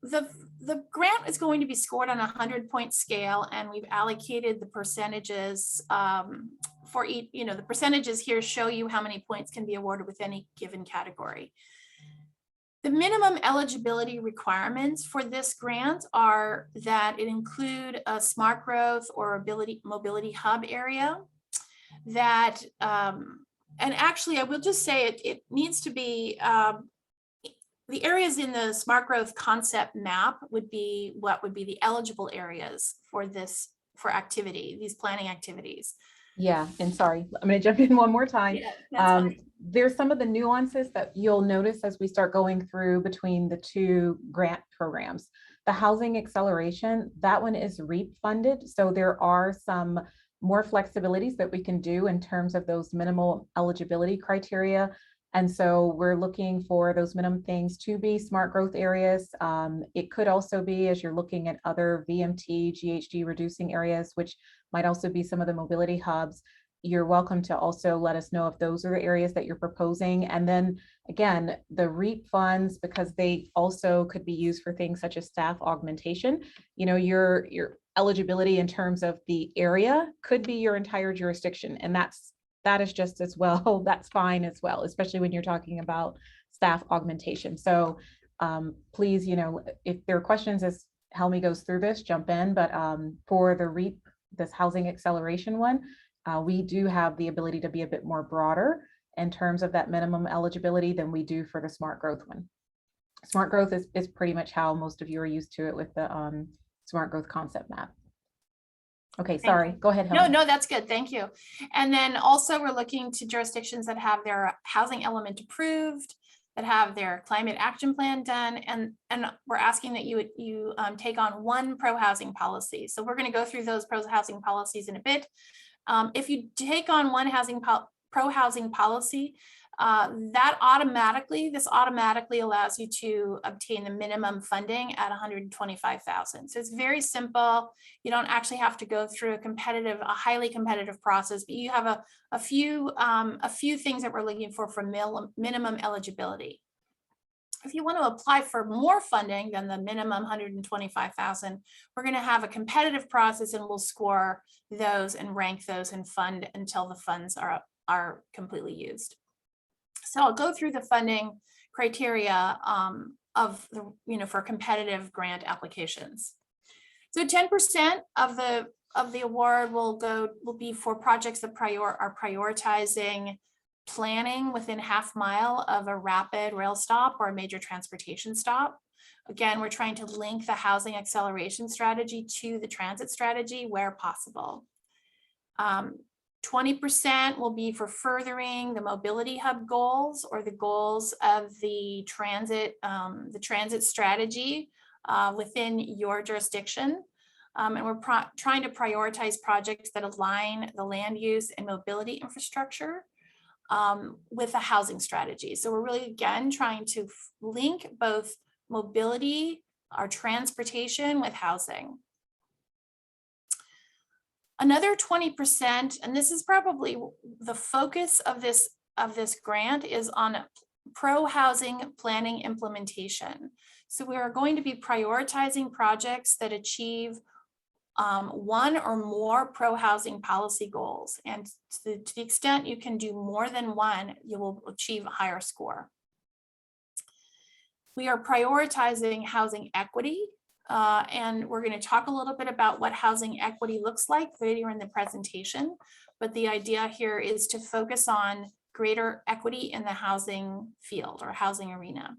the grant is going to be scored on a 100-point scale, and we've allocated the percentages for each, the percentages here show you how many points can be awarded with any given category. The minimum eligibility requirements for this grant are that it include a smart growth or mobility hub area, that, and actually I will just say it needs to be, the areas in the smart growth concept map would be what would be the eligible areas for these planning activities. Yeah, and sorry, I'm going to jump in one more time. Yeah, there's some of the nuances that you'll notice as we start going through between the two grant programs. The housing acceleration, that one is REAP funded. So there are some more flexibilities that we can do in terms of those minimal eligibility criteria. And so we're looking for those minimum things to be smart growth areas. It could also be, as you're looking at other VMT, GHG reducing areas, which might also be some of the mobility hubs, you're welcome to also let us know if those are the areas that you're proposing. And then again, the REAP funds, because they also could be used for things such as staff augmentation, your eligibility in terms of the area could be your entire jurisdiction. And that is just as well, that's fine as well, especially when you're talking about staff augmentation. So please, if there are questions as Helmi goes through this, jump in. But for the REAP, this housing acceleration one, we do have the ability to be a bit more broader in terms of that minimum eligibility than we do for the smart growth one. Smart growth is pretty much how most of you are used to it with the smart growth concept map. Okay, sorry, go ahead, Helen. No, that's good. Thank you. And then also we're looking to jurisdictions that have their housing element approved, that have their climate action plan done, and we're asking that you take on one pro-housing policy. So we're going to go through those pro-housing policies in a bit. If you take on one pro-housing policy, this automatically allows you to obtain the minimum funding at $125,000. So it's very simple. You don't actually have to go through a highly competitive process, but you have a few things that we're looking for minimum eligibility. If you want to apply for more funding than the minimum $125,000, we're going to have a competitive process, and we'll score those and rank those and fund until the funds are completely used. So I'll go through the funding criteria for competitive grant applications. So 10% of the award will be for projects that are prioritizing planning within half mile of a rapid rail stop or a major transportation stop. Again, we're trying to link the housing acceleration strategy to the transit strategy where possible. 20% will be for furthering the mobility hub goals or the goals of the transit strategy within your jurisdiction. And we're trying to prioritize projects that align the land use and mobility infrastructure with a housing strategy. So we're really, again, trying to link both mobility, our transportation, with housing. Another 20%, and this is probably the focus of this grant, is on pro-housing planning implementation. So we are going to be prioritizing projects that achieve one or more pro-housing policy goals. And to the extent you can do more than one, you will achieve a higher score. We are prioritizing housing equity, and we're going to talk a little bit about what housing equity looks like later in the presentation. But the idea here is to focus on greater equity in the housing field or housing arena.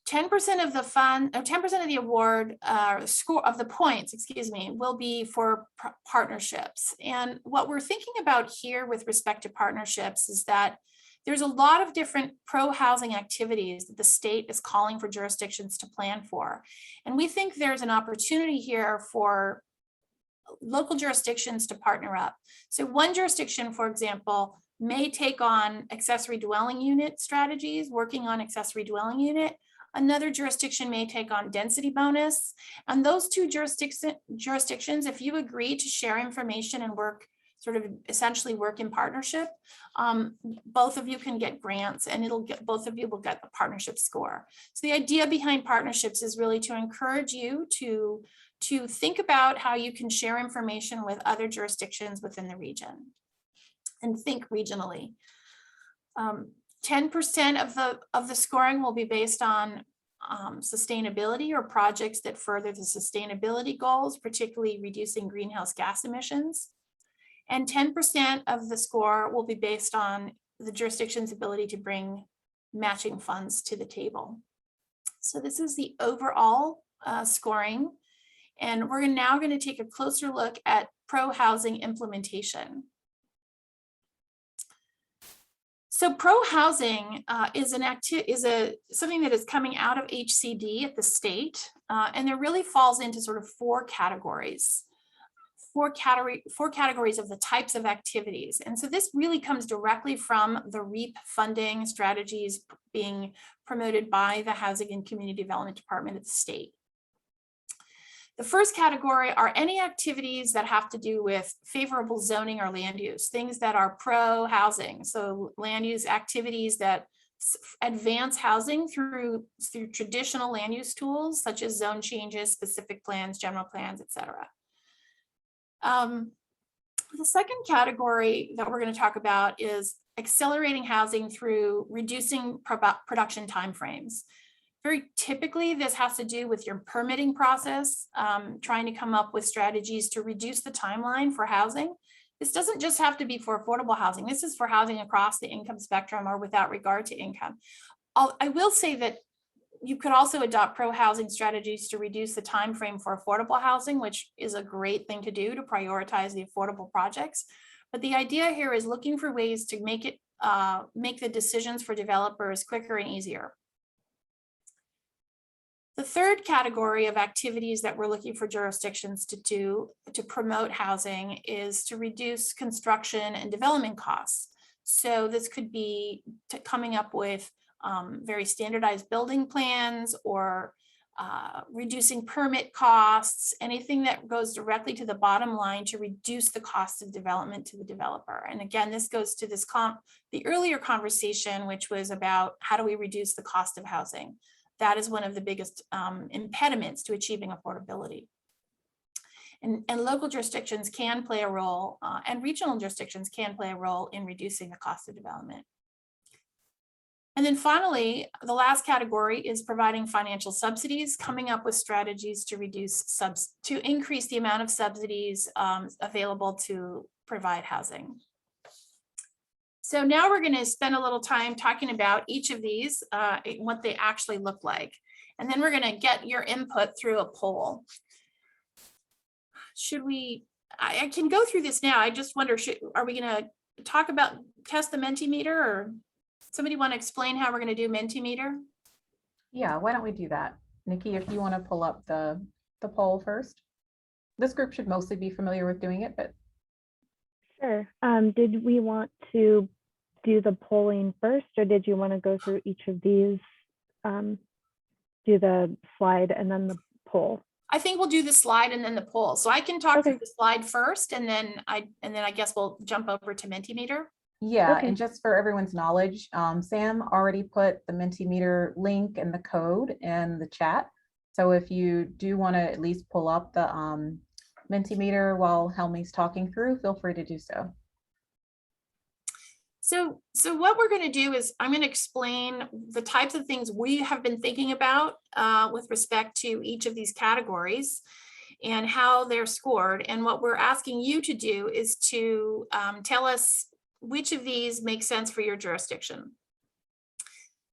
10% of the fund, or 10% of the award score of the points, will be for partnerships. And what we're thinking about here with respect to partnerships is that There's a lot of different pro-housing activities that the state is calling for jurisdictions to plan for. And we think there's an opportunity here for local jurisdictions to partner up. So one jurisdiction, for example, may take on accessory dwelling unit strategies, working on accessory dwelling unit. Another jurisdiction may take on density bonus. And those two jurisdictions, if you agree to share information and work, sort of essentially work in partnership, both of you can get grants and both of you will get the partnership score. So the idea behind partnerships is really to encourage you to think about how you can share information with other jurisdictions within the region and think regionally. 10% of the scoring will be based on sustainability or projects that further the sustainability goals, particularly reducing greenhouse gas emissions. And 10% of the score will be based on the jurisdiction's ability to bring matching funds to the table. So this is the overall scoring. And we're now going to take a closer look at pro-housing implementation. So pro-housing is something that is coming out of HCD at the state, and it really falls into sort of four categories of the types of activities. And so this really comes directly from the REAP funding strategies being promoted by the Housing and Community Development Department of the state. The first category are any activities that have to do with favorable zoning or land use, things that are pro-housing. So land use activities that advance housing through traditional land use tools, such as zone changes, specific plans, general plans, etc. The second category that we're going to talk about is accelerating housing through reducing production timeframes. Very typically, this has to do with your permitting process, trying to come up with strategies to reduce the timeline for housing. This doesn't just have to be for affordable housing. This is for housing across the income spectrum or without regard to income. I will say that you could also adopt pro-housing strategies to reduce the time frame for affordable housing, which is a great thing to do to prioritize the affordable projects. But the idea here is looking for ways to make the decisions for developers quicker and easier. The third category of activities that we're looking for jurisdictions to do to promote housing is to reduce construction and development costs. So this could be coming up with very standardized building plans or reducing permit costs, anything that goes directly to the bottom line to reduce the cost of development to the developer. And again, this goes to the earlier conversation, which was about how do we reduce the cost of housing. That is one of the biggest impediments to achieving affordability. And local jurisdictions can play a role, and regional jurisdictions can play a role in reducing the cost of development. And then finally, the last category is providing financial subsidies, coming up with strategies to increase the amount of subsidies available to provide housing. So now we're going to spend a little time talking about each of these, what they actually look like. And then we're going to get your input through a poll. I can go through this now. I just wonder, are we going to test the Mentimeter, or somebody want to explain how we're going to do Mentimeter? Yeah, why don't we do that? Nikki, if you want to pull up the poll first. This group should mostly be familiar with doing it, but. Sure. Did we want to do the polling first, or did you want to go through each of these, do the slide and then the poll? I think we'll do the slide and then the poll. So I can talk through the slide first, and then I guess we'll jump over to Mentimeter. Yeah, and just for everyone's knowledge, Sam already put the Mentimeter link and the code in the chat. So if you do want to at least pull up the Mentimeter while Helmi's talking through, feel free to do so. So what we're going to do is I'm going to explain the types of things we have been thinking about with respect to each of these categories and how they're scored. And what we're asking you to do is to tell us which of these make sense for your jurisdiction.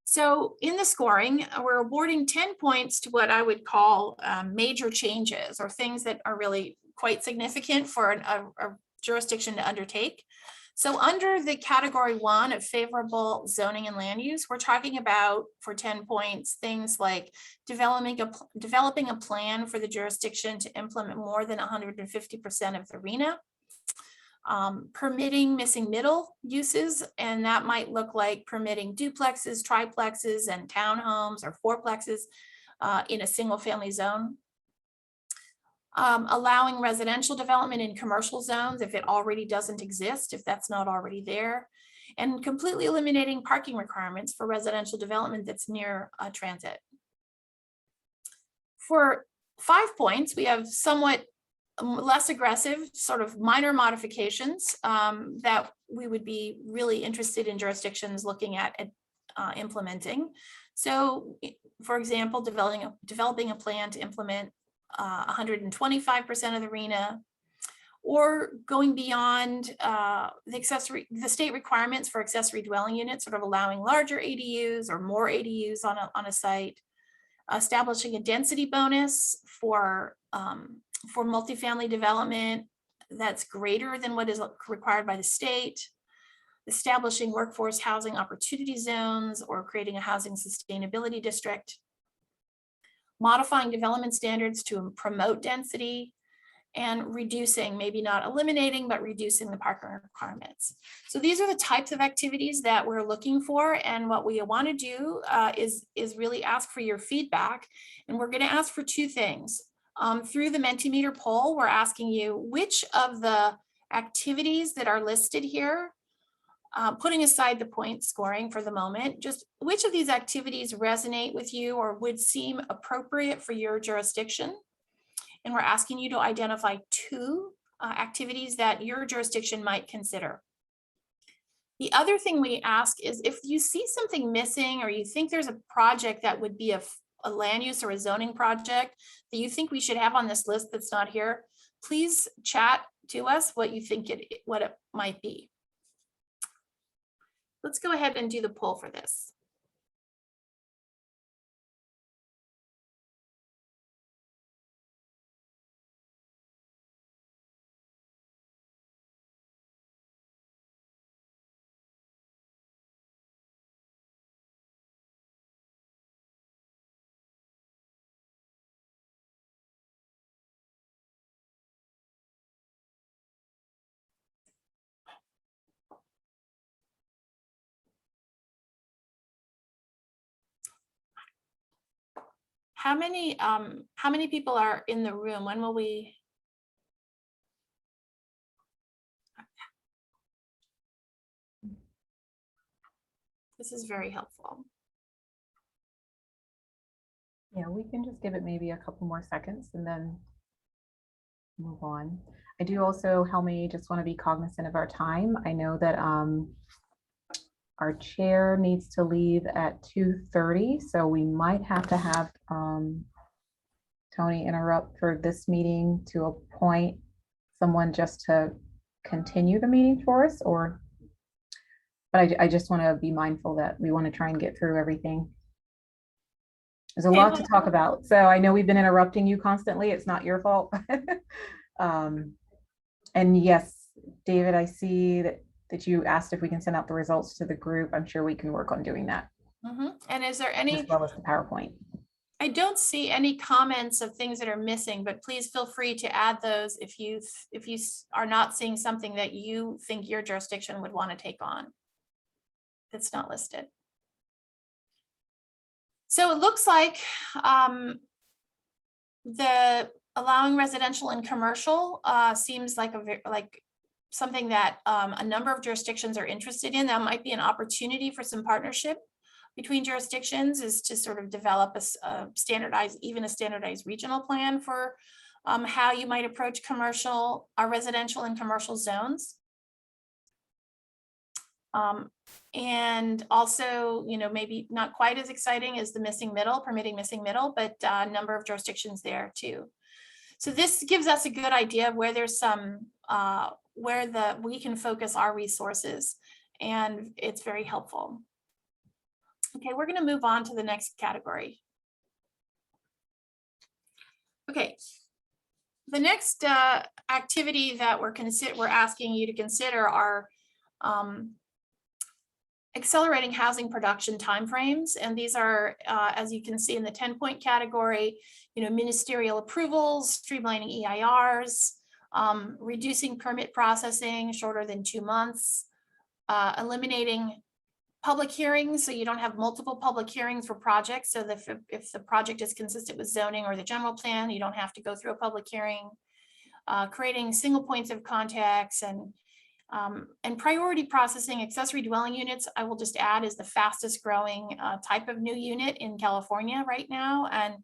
So in the scoring, we're awarding 10 points to what I would call major changes, or things that are really quite significant for a jurisdiction to undertake. So under the category 1 of favorable zoning and land use, we're talking about, for 10 points, things like developing a plan for the jurisdiction to implement more than 150% of the RENA. Permitting missing middle uses, and that might look like permitting duplexes, triplexes, and townhomes or fourplexes in a single family zone. Allowing residential development in commercial zones if it already doesn't exist, if that's not already there, and completely eliminating parking requirements for residential development that's near transit. For 5 points, we have somewhat less aggressive, sort of minor modifications that we would be really interested in jurisdictions looking at implementing. So, for example, developing a plan to implement 125% of the RENA, or going beyond the state requirements for accessory dwelling units, sort of allowing larger ADUs or more ADUs on a site, establishing a density bonus for multifamily development that's greater than what is required by the state, establishing workforce housing opportunity zones or creating a housing sustainability district, modifying development standards to promote density, and reducing, maybe not eliminating, but reducing the parking requirements. So these are the types of activities that we're looking for. And what we want to do is really ask for your feedback. And we're going to ask for 2 things. Through the Mentimeter poll, we're asking you which of the activities that are listed here, putting aside the point scoring for the moment, just which of these activities resonate with you or would seem appropriate for your jurisdiction. And we're asking you to identify 2 activities that your jurisdiction might consider. The other thing we ask is if you see something missing or you think there's a project that would be a land use or a zoning project that you think we should have on this list that's not here, please chat to us what you think what it might be. Let's go ahead and do the poll for this. How many people are in the room? When will we? This is very helpful. Yeah, we can just give it maybe a couple more seconds and then move on. I do also, Helmi, just want to be cognizant of our time. I know that our chair needs to leave at 2:30, so we might have to have Tony interrupt for this meeting to appoint someone just to continue the meeting for us, or, but I just want to be mindful that we want to try and get through everything. There's a lot to talk about. So I know we've been interrupting you constantly. It's not your fault. And yes, David, I see that you asked if we can send out the results to the group. I'm sure we can work on doing that. And is there any, as well as the PowerPoint? I don't see any comments of things that are missing, but please feel free to add those if you are not seeing something that you think your jurisdiction would want to take on that's not listed. So it looks like the allowing residential and commercial seems like something that a number of jurisdictions are interested in. That might be an opportunity for some partnership between jurisdictions, is to sort of develop a standardized regional plan for how you might approach residential and commercial zones. And also, maybe not quite as exciting as the permitting missing middle, but a number of jurisdictions there too. So this gives us a good idea of where there's some, we can focus our resources, and it's very helpful. Okay, we're going to move on to the next category. Okay, the next activity that we're asking you to consider are Accelerating housing production timeframes, and these are, as you can see in the 10-point category, ministerial approvals, streamlining EIRs, reducing permit processing shorter than 2 months, eliminating public hearings, so you don't have multiple public hearings for projects, so that if the project is consistent with zoning or the general plan, you don't have to go through a public hearing, creating single points of contacts, and priority processing. Accessory dwelling units, I will just add, is the fastest growing type of new unit in California right now. And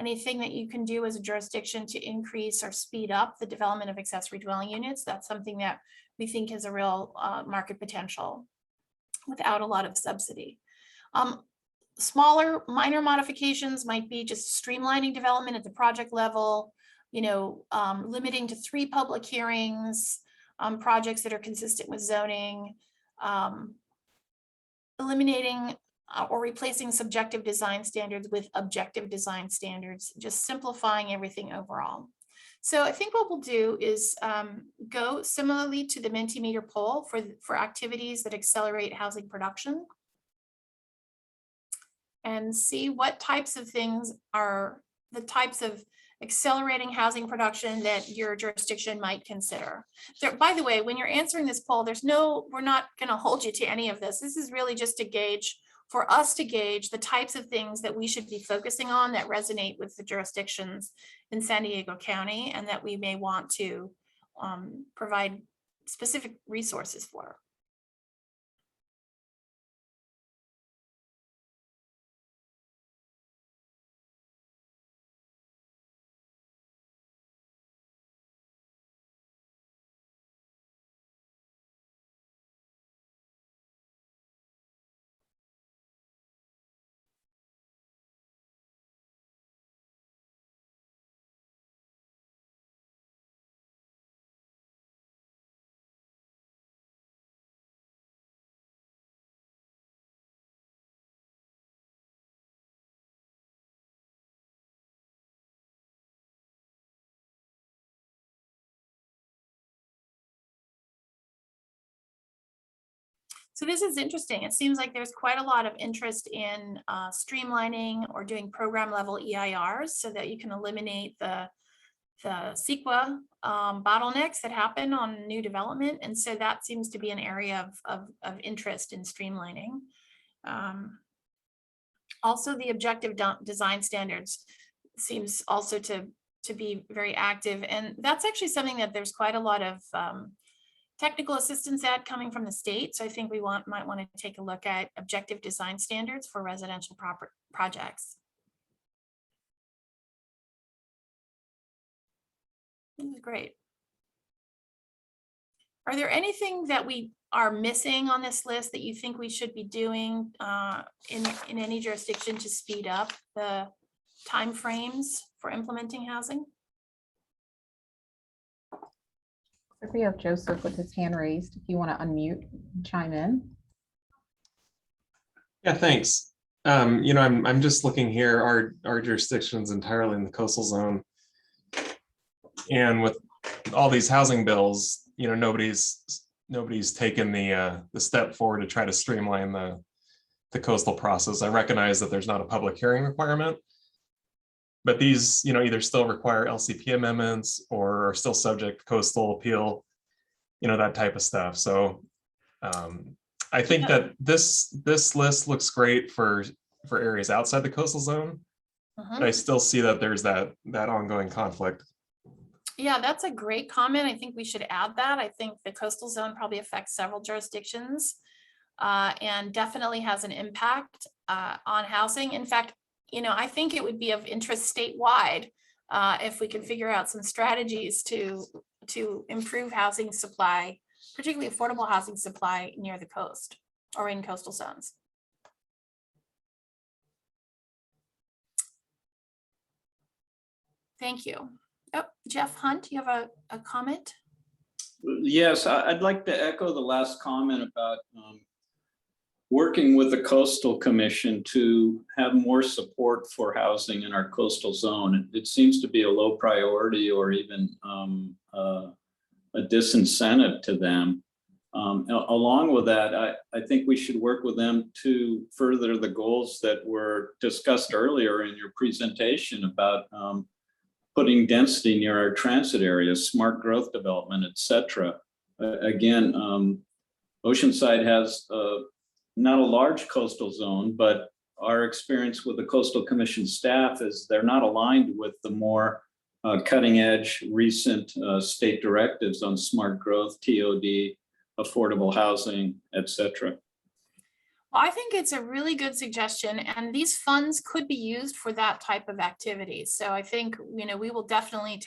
anything that you can do as a jurisdiction to increase or speed up the development of accessory dwelling units, that's something that we think has a real market potential without a lot of subsidy. Smaller, minor modifications might be just streamlining development at the project level, limiting to 3 public hearings, projects that are consistent with zoning, eliminating or replacing subjective design standards with objective design standards, just simplifying everything overall. So I think what we'll do is go similarly to the Mentimeter poll for activities that accelerate housing production, and see what types of things are the types of accelerating housing production that your jurisdiction might consider. By the way, when you're answering this poll, we're not going to hold you to any of this. This is really just to gauge, for us to gauge the types of things that we should be focusing on that resonate with the jurisdictions in San Diego County, and that we may want to provide specific resources for. So this is interesting. It seems like there's quite a lot of interest in streamlining or doing program level EIRs so that you can eliminate the CEQA bottlenecks that happen on new development. And so that seems to be an area of interest in streamlining. Also, the objective design standards seems also to be very active. And that's actually something that there's quite a lot of technical assistance at coming from the state. So I think we might want to take a look at objective design standards for residential projects. This is great. Are there anything that we are missing on this list that you think we should be doing in any jurisdiction to speed up the timeframes for implementing housing? We have Joseph with his hand raised. If you want to unmute, chime in. Yeah, thanks. I'm just looking here. Our jurisdiction's entirely in the coastal zone, and with all these housing bills, nobody's taken the step forward to try to streamline the coastal process. I recognize that there's not a public hearing requirement, but these, either still require LCP amendments or are still subject to coastal appeal, that type of stuff. So I think that this list looks great for areas outside the coastal zone, but I still see that there's that ongoing conflict. Yeah, that's a great comment. I think we should add that. I think the coastal zone probably affects several jurisdictions and definitely has an impact on housing. In fact, I think it would be of interest statewide if we could figure out some strategies to improve housing supply, particularly affordable housing supply near the coast or in coastal zones. Thank you. Oh, Jeff Hunt, you have a comment? Yes, I'd like to echo the last comment about working with the Coastal Commission to have more support for housing in our coastal zone. It seems to be a low priority or even a disincentive to them. Along with that, I think we should work with them to further the goals that were discussed earlier in your presentation about putting density near our transit areas, smart growth development, et cetera. Again, Oceanside has not a large coastal zone, but our experience with the Coastal Commission staff is they're not aligned with the more cutting edge recent state directives on smart growth, TOD, affordable housing, et cetera. Well, I think it's a really good suggestion, and these funds could be used for that type of activity. So I think, we will definitely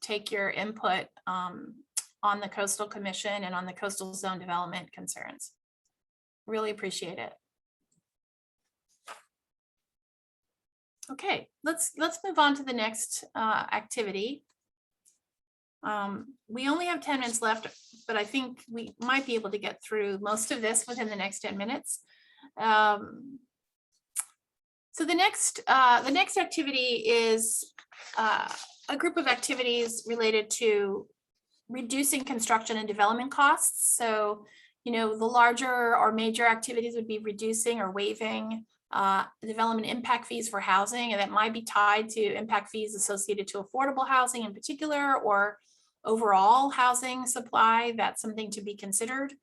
take your input on the Coastal Commission and on the coastal zone development concerns. Really appreciate it. Okay, let's move on to the next activity. We only have 10 minutes left, but I think we might be able to get through most of this within the next 10 minutes. So the next activity is a group of activities related to reducing construction and development costs. So, the larger or major activities would be reducing or waiving development impact fees for housing, and that might be tied to impact fees associated to affordable housing in particular, or overall housing supply. That's something to be considered.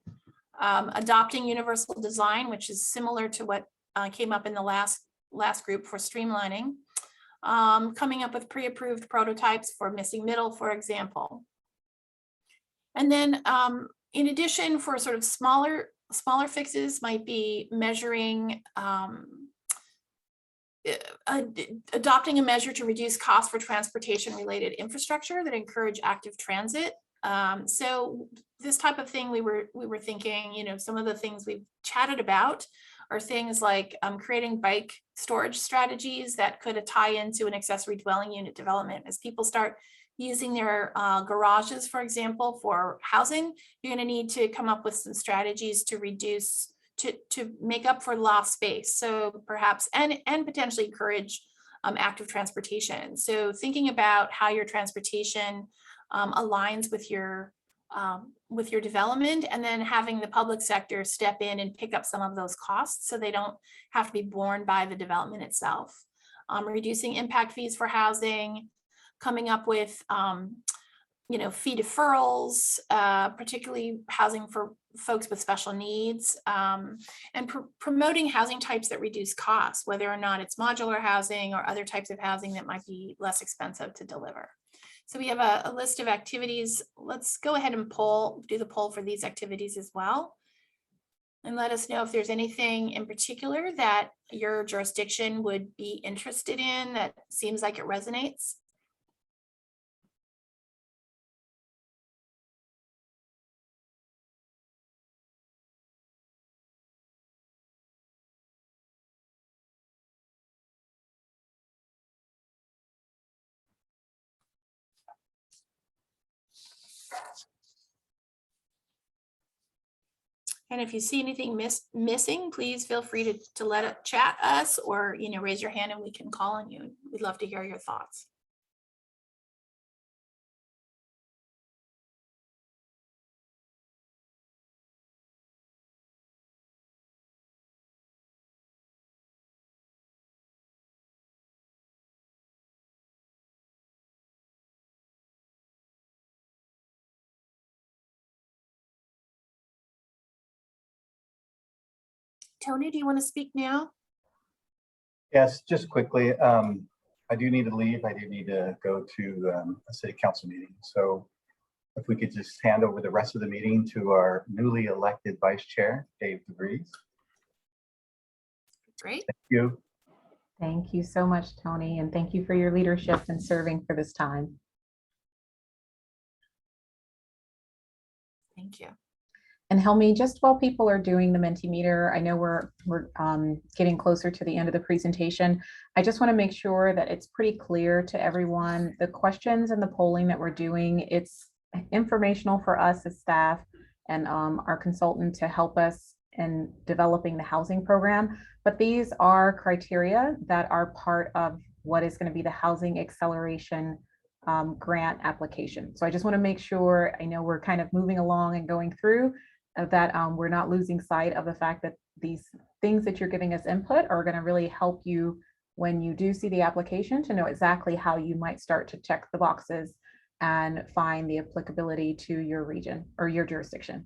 Adopting universal design, which is similar to what came up in the last group for streamlining. Coming up with pre-approved prototypes for missing middle, for example. And then in addition, for sort of smaller fixes might be measuring, adopting a measure to reduce costs for transportation related infrastructure that encourage active transit. So this type of thing we were thinking, some of the things we've chatted about are things like creating bike storage strategies that could tie into an accessory dwelling unit development. As people start using their garages, for example, for housing, you're going to need to come up with some strategies to reduce, to make up for lost space. So perhaps, and potentially encourage active transportation. So thinking about how your transportation aligns with your development, and then having the public sector step in and pick up some of those costs so they don't have to be borne by the development itself. Reducing impact fees for housing, coming up with fee deferrals, particularly housing for folks with special needs, and promoting housing types that reduce costs, whether or not it's modular housing or other types of housing that might be less expensive to deliver. So we have a list of activities. Let's go ahead and do the poll for these activities as well. And let us know if there's anything in particular that your jurisdiction would be interested in that seems like it resonates. And if you see anything missing, please feel free to let it chat us, or raise your hand and we can call on you. We'd love to hear your thoughts. Tony, do you want to speak now? Yes, just quickly. I do need to leave. I do need to go to a city council meeting. So if we could just hand over the rest of the meeting to our newly elected vice chair, Dave DeVries. Great. Thank you. Thank you so much, Tony, and thank you for your leadership and serving for this time. Thank you. And Helmi, just while people are doing the Mentimeter, I know we're getting closer to the end of the presentation. I just want to make sure that it's pretty clear to everyone, the questions and the polling that we're doing, it's informational for us as staff and our consultant to help us in developing the housing program. But these are criteria that are part of what is going to be the housing acceleration grant application. So I just want to make sure, I know we're kind of moving along and going through, that we're not losing sight of the fact that these things that you're giving us input are going to really help you when you do see the application to know exactly how you might start to check the boxes and find the applicability to your region or your jurisdiction.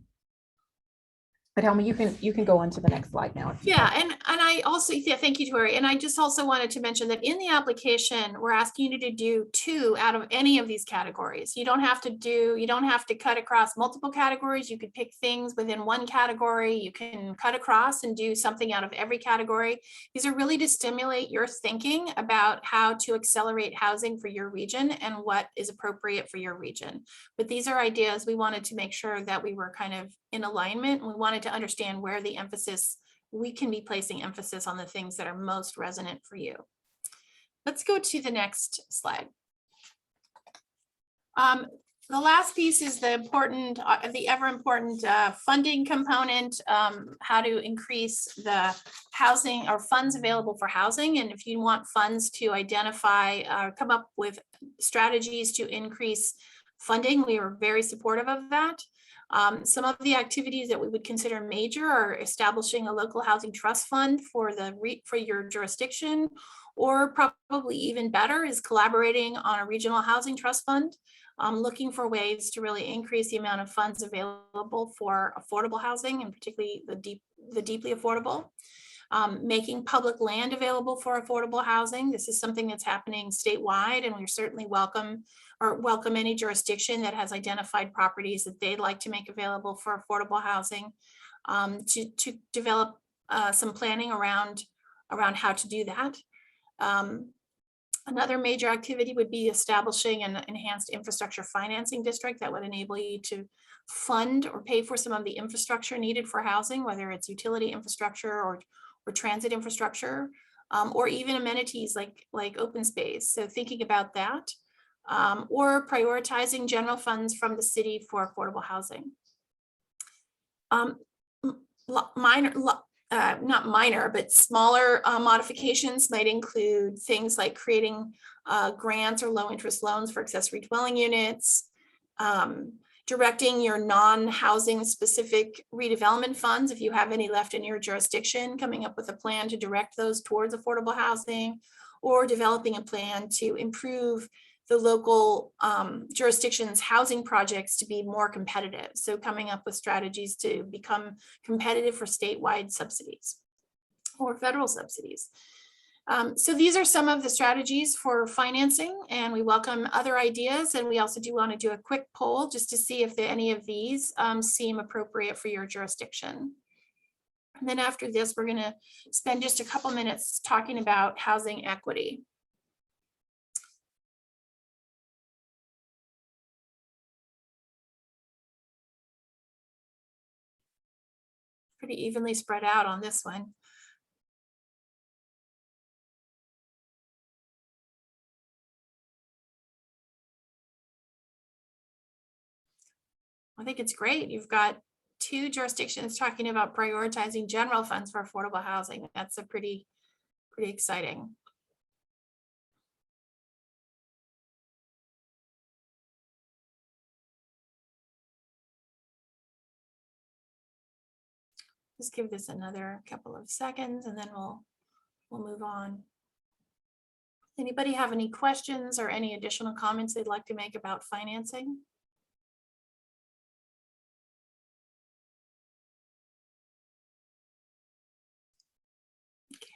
But Helma, you can go on to the next slide now. Yeah, and I also, yeah, thank you, Tori. And I just also wanted to mention that in the application, we're asking you to do 2 out of any of these categories. You don't have to cut across multiple categories. You could pick things within one category. You can cut across and do something out of every category. These are really to stimulate your thinking about how to accelerate housing for your region and what is appropriate for your region. But these are ideas we wanted to make sure that we were kind of in alignment. We wanted to understand where the emphasis, we can be placing emphasis on the things that are most resonant for you. Let's go to the next slide. The last piece is the important, the ever important funding component, how to increase the housing or funds available for housing. And if you want funds to identify, come up with strategies to increase funding, we are very supportive of that. Some of the activities that we would consider major are establishing a local housing trust fund for your jurisdiction, or probably even better is collaborating on a regional housing trust fund, looking for ways to really increase the amount of funds available for affordable housing, and particularly the deeply affordable. Making public land available for affordable housing. This is something that's happening statewide, and we certainly welcome any jurisdiction that has identified properties that they'd like to make available for affordable housing, to develop some planning around how to do that. Another major activity would be establishing an enhanced infrastructure financing district that would enable you to fund or pay for some of the infrastructure needed for housing, whether it's utility infrastructure or transit infrastructure, or even amenities like open space. So thinking about that, or prioritizing general funds from the city for affordable housing. Not minor, but smaller modifications might include things like creating grants or low interest loans for accessory dwelling units, directing your non-housing specific redevelopment funds, if you have any left in your jurisdiction, coming up with a plan to direct those towards affordable housing, or developing a plan to improve the local jurisdiction's housing projects to be more competitive. So coming up with strategies to become competitive for statewide subsidies or federal subsidies. So these are some of the strategies for financing, and we welcome other ideas. And we also do want to do a quick poll just to see if any of these seem appropriate for your jurisdiction. And then after this, we're going to spend just a couple minutes talking about housing equity. Pretty evenly spread out on this one. I think it's great. You've got 2 jurisdictions talking about prioritizing general funds for affordable housing. That's a pretty exciting. Just give this another couple of seconds and then we'll move on. Anybody have any questions or any additional comments they'd like to make about financing?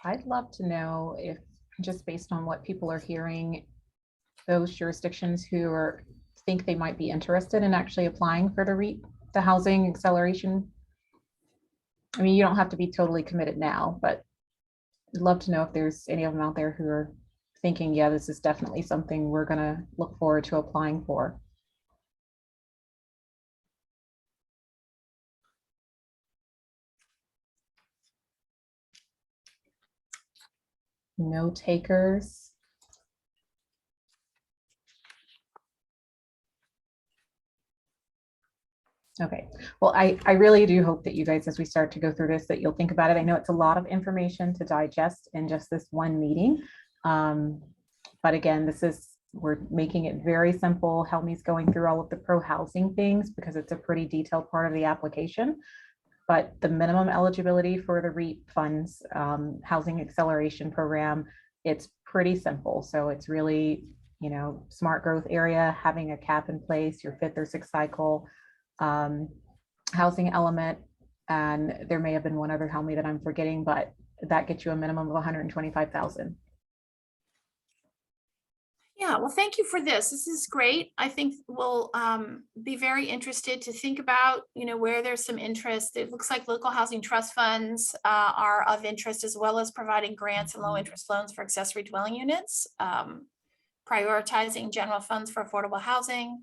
I'd love to know if, just based on what people are hearing, those jurisdictions who think they might be interested in actually applying for the housing acceleration. I mean, you don't have to be totally committed now, but I'd love to know if there's any of them out there who are thinking, yeah, this is definitely something we're going to look forward to applying for. No takers. Okay, well, I really do hope that you guys, as we start to go through this, that you'll think about it. I know it's a lot of information to digest in just this one meeting. But again, this is We're making it very simple. Helmi's going through all of the pro housing things because it's a pretty detailed part of the application. But the minimum eligibility for the REAP funds, Housing Acceleration Program, it's pretty simple. So it's really, you know, smart growth area, having a cap in place, your 5th or 6th cycle, housing element. And there may have been one other Helmi that I'm forgetting, but that gets you a minimum of 125,000. Yeah, well, thank you for this. This is great. I think we'll be very interested to think about, you know, where there's some interest. It looks like local housing trust funds are of interest, as well as providing grants and low interest loans for accessory dwelling units, prioritizing general funds for affordable housing.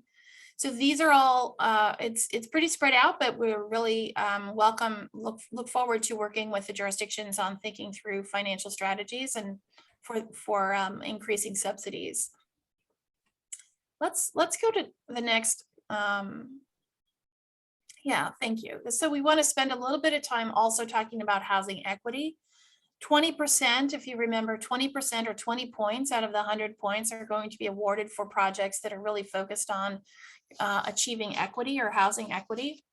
So these are all, it's pretty spread out, but we're really look forward to working with the jurisdictions on thinking through financial strategies and for increasing subsidies. Let's go to the next. Yeah, thank you. So we want to spend a little bit of time also talking about housing equity. 20%, if you remember, 20% or 20 points out of the 100 points are going to be awarded for projects that are really focused on achieving equity or housing equity.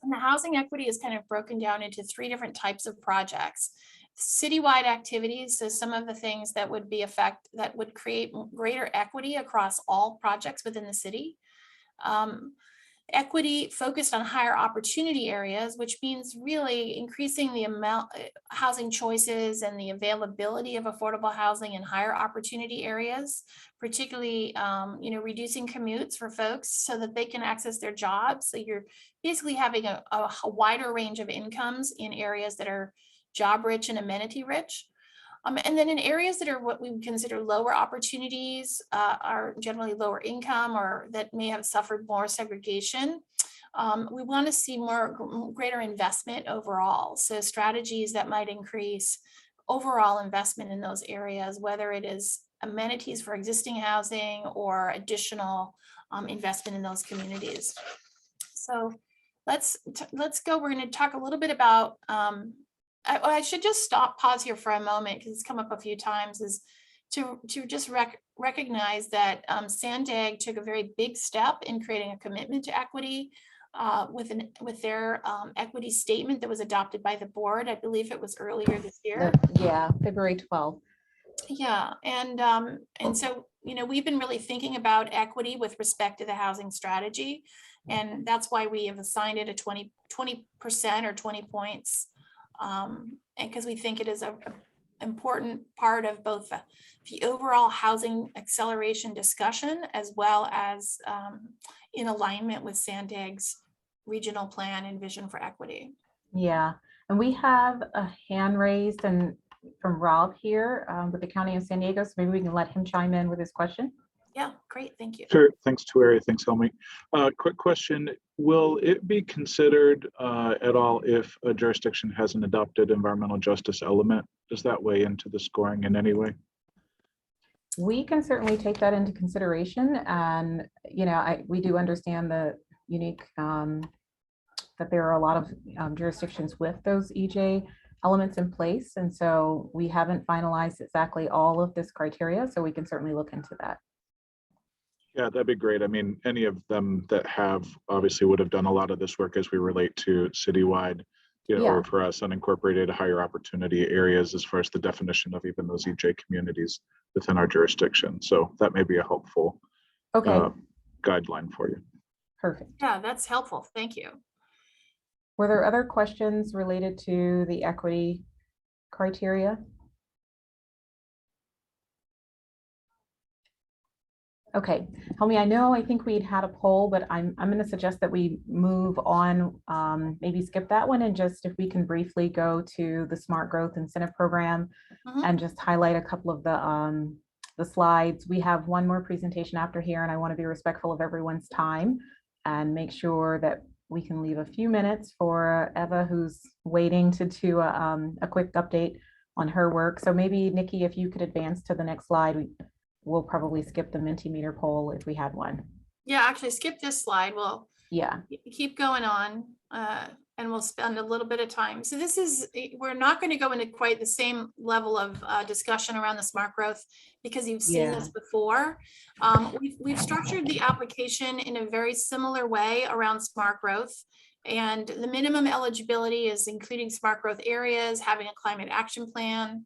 And the housing equity is kind of broken down into 3 different types of projects. Citywide activities, so some of the things that would that would create greater equity across all projects within the city. Equity focused on higher opportunity areas, which means really increasing the amount housing choices and the availability of affordable housing in higher opportunity areas, particularly you know, reducing commutes for folks so that they can access their jobs. So you're basically having a wider range of incomes in areas that are job rich and amenity rich. And then in areas that are what we would consider lower opportunities, are generally lower income or that may have suffered more segregation, we want to see greater investment overall. So strategies that might increase overall investment in those areas, whether it is amenities for existing housing or additional investment in those communities. So let's go. We're going to talk a little bit about I should just pause here for a moment because it's come up a few times, is to just recognize that Sandag took a very big step in creating a commitment to equity with their equity statement that was adopted by the board. I believe it was earlier this year. Yeah, February 12th. Yeah, and so, you know, we've been really thinking about equity with respect to the housing strategy. And that's why we have assigned it a 20% or 20 points. And because we think it is an important part of both the overall housing acceleration discussion, as well as in alignment with Sandag's regional plan and vision for equity. Yeah, and we have a hand raised from Rob here with the County of San Diego, so maybe we can let him chime in with his question. Yeah, great, thank you. Sure, thanks Tueri, thanks Helmi. Quick question, will it be considered at all if a jurisdiction has an adopted environmental justice element? Does that weigh into the scoring in any way? We can certainly take that into consideration, and you know, we do understand the unique that there are a lot of jurisdictions with those EJ elements in place, and so we haven't finalized exactly all of this criteria, so we can certainly look into that. Yeah, that'd be great. I mean, any of them that have obviously would have done a lot of this work as we relate to citywide, you know, or for us unincorporated higher opportunity areas as far as the definition of even those EJ communities within our jurisdiction. So that may be a helpful guideline for you. Perfect. Yeah, that's helpful. Thank you. Were there other questions related to the equity criteria? Okay, Helmi, I think we'd had a poll, but I'm going to suggest that we move on, maybe skip that one, and just if we can briefly go to the Smart Growth Incentive Program and just highlight a couple of the slides. We have one more presentation after here, and I want to be respectful of everyone's time and make sure that we can leave a few minutes for Eva, who's waiting to do a quick update on her work. So maybe Nikki, if you could advance to the next slide. We'll probably skip the Mentimeter poll if we had one. Yeah, actually skip this slide. We'll keep going on. and we'll spend a little bit of time. So this is, we're not going to go into quite the same level of discussion around the smart growth because you've seen this before. We've structured the application in a very similar way around smart growth. And the minimum eligibility is including smart growth areas, having a climate action plan.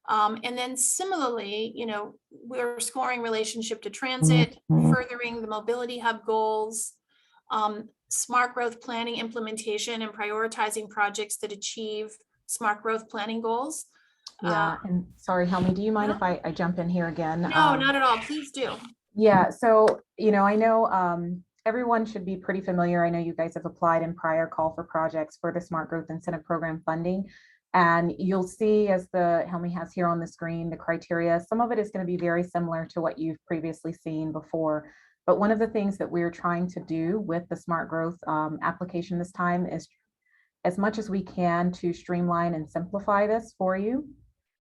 And then similarly, you know, we're scoring relationship to transit, furthering the mobility hub goals, smart growth planning implementation and prioritizing projects that achieve smart growth planning goals. Yeah, and sorry, Helmi, do you mind if I jump in here again? No, not at all. Please do. Yeah, so, you know, I know everyone should be pretty familiar. I know you guys have applied in prior call for projects for the Smart Growth Incentive Program funding. And you'll see, as the Helmi has here on the screen, the criteria, some of it is going to be very similar to what you've previously seen before. But one of the things that we're trying to do with the Smart Growth application this time is, as much as we can, to streamline and simplify this for you,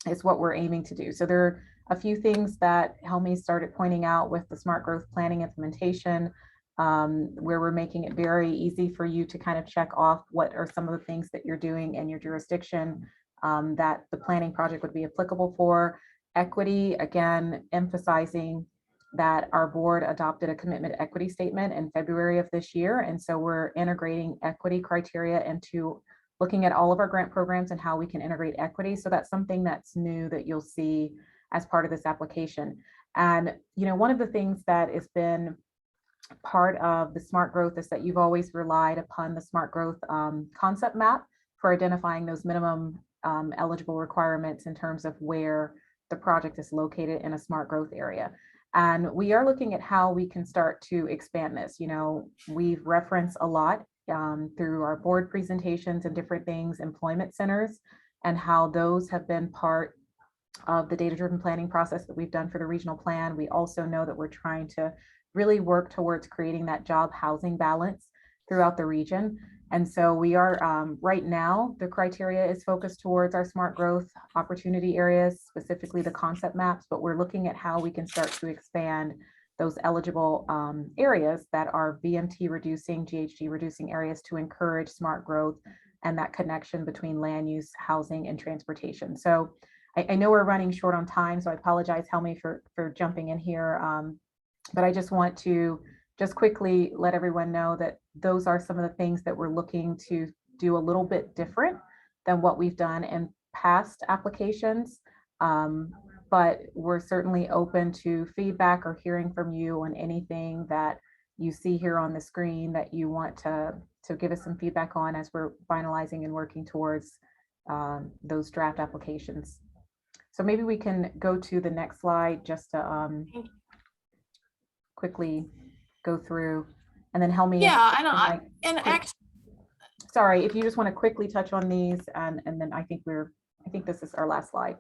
is what we're aiming to do. So there are a few things that Helmi started pointing out with the Smart Growth Planning implementation, where we're making it very easy for you to kind of check off what are some of the things that you're doing in your jurisdiction that the planning project would be applicable for. Equity, again, emphasizing that our board adopted a commitment equity statement in February of this year. And so we're integrating equity criteria into looking at all of our grant programs and how we can integrate equity. So that's something that's new that you'll see as part of this application. And, you know, one of the things that has been part of the smart growth is that you've always relied upon the smart growth concept map for identifying those minimum eligible requirements in terms of where the project is located in a smart growth area. And we are looking at how we can start to expand this. You know, we've referenced a lot through our board presentations and different things, employment centers, and how those have been part of the data-driven planning process that we've done for the regional plan. We also know that we're trying to really work towards creating that job housing balance throughout the region. And so we are right now, the criteria is focused towards our smart growth opportunity areas, specifically the concept maps, but we're looking at how we can start to expand those eligible areas that are VMT reducing, GHG reducing areas to encourage smart growth and that connection between land use, housing, and transportation. So I know we're running short on time, so I apologize, Helmi, for jumping in here. But I just want to just quickly let everyone know that those are some of the things that we're looking to do a little bit different than what we've done in past applications. But we're certainly open to feedback or hearing from you on anything that you see here on the screen that you want to give us some feedback on as we're finalizing and working towards those draft applications. So maybe we can go to the next slide just to quickly go through, and then Helmi. Yeah, I know. Actually, sorry, if you just want to quickly touch on these, and then I think this is our last slide.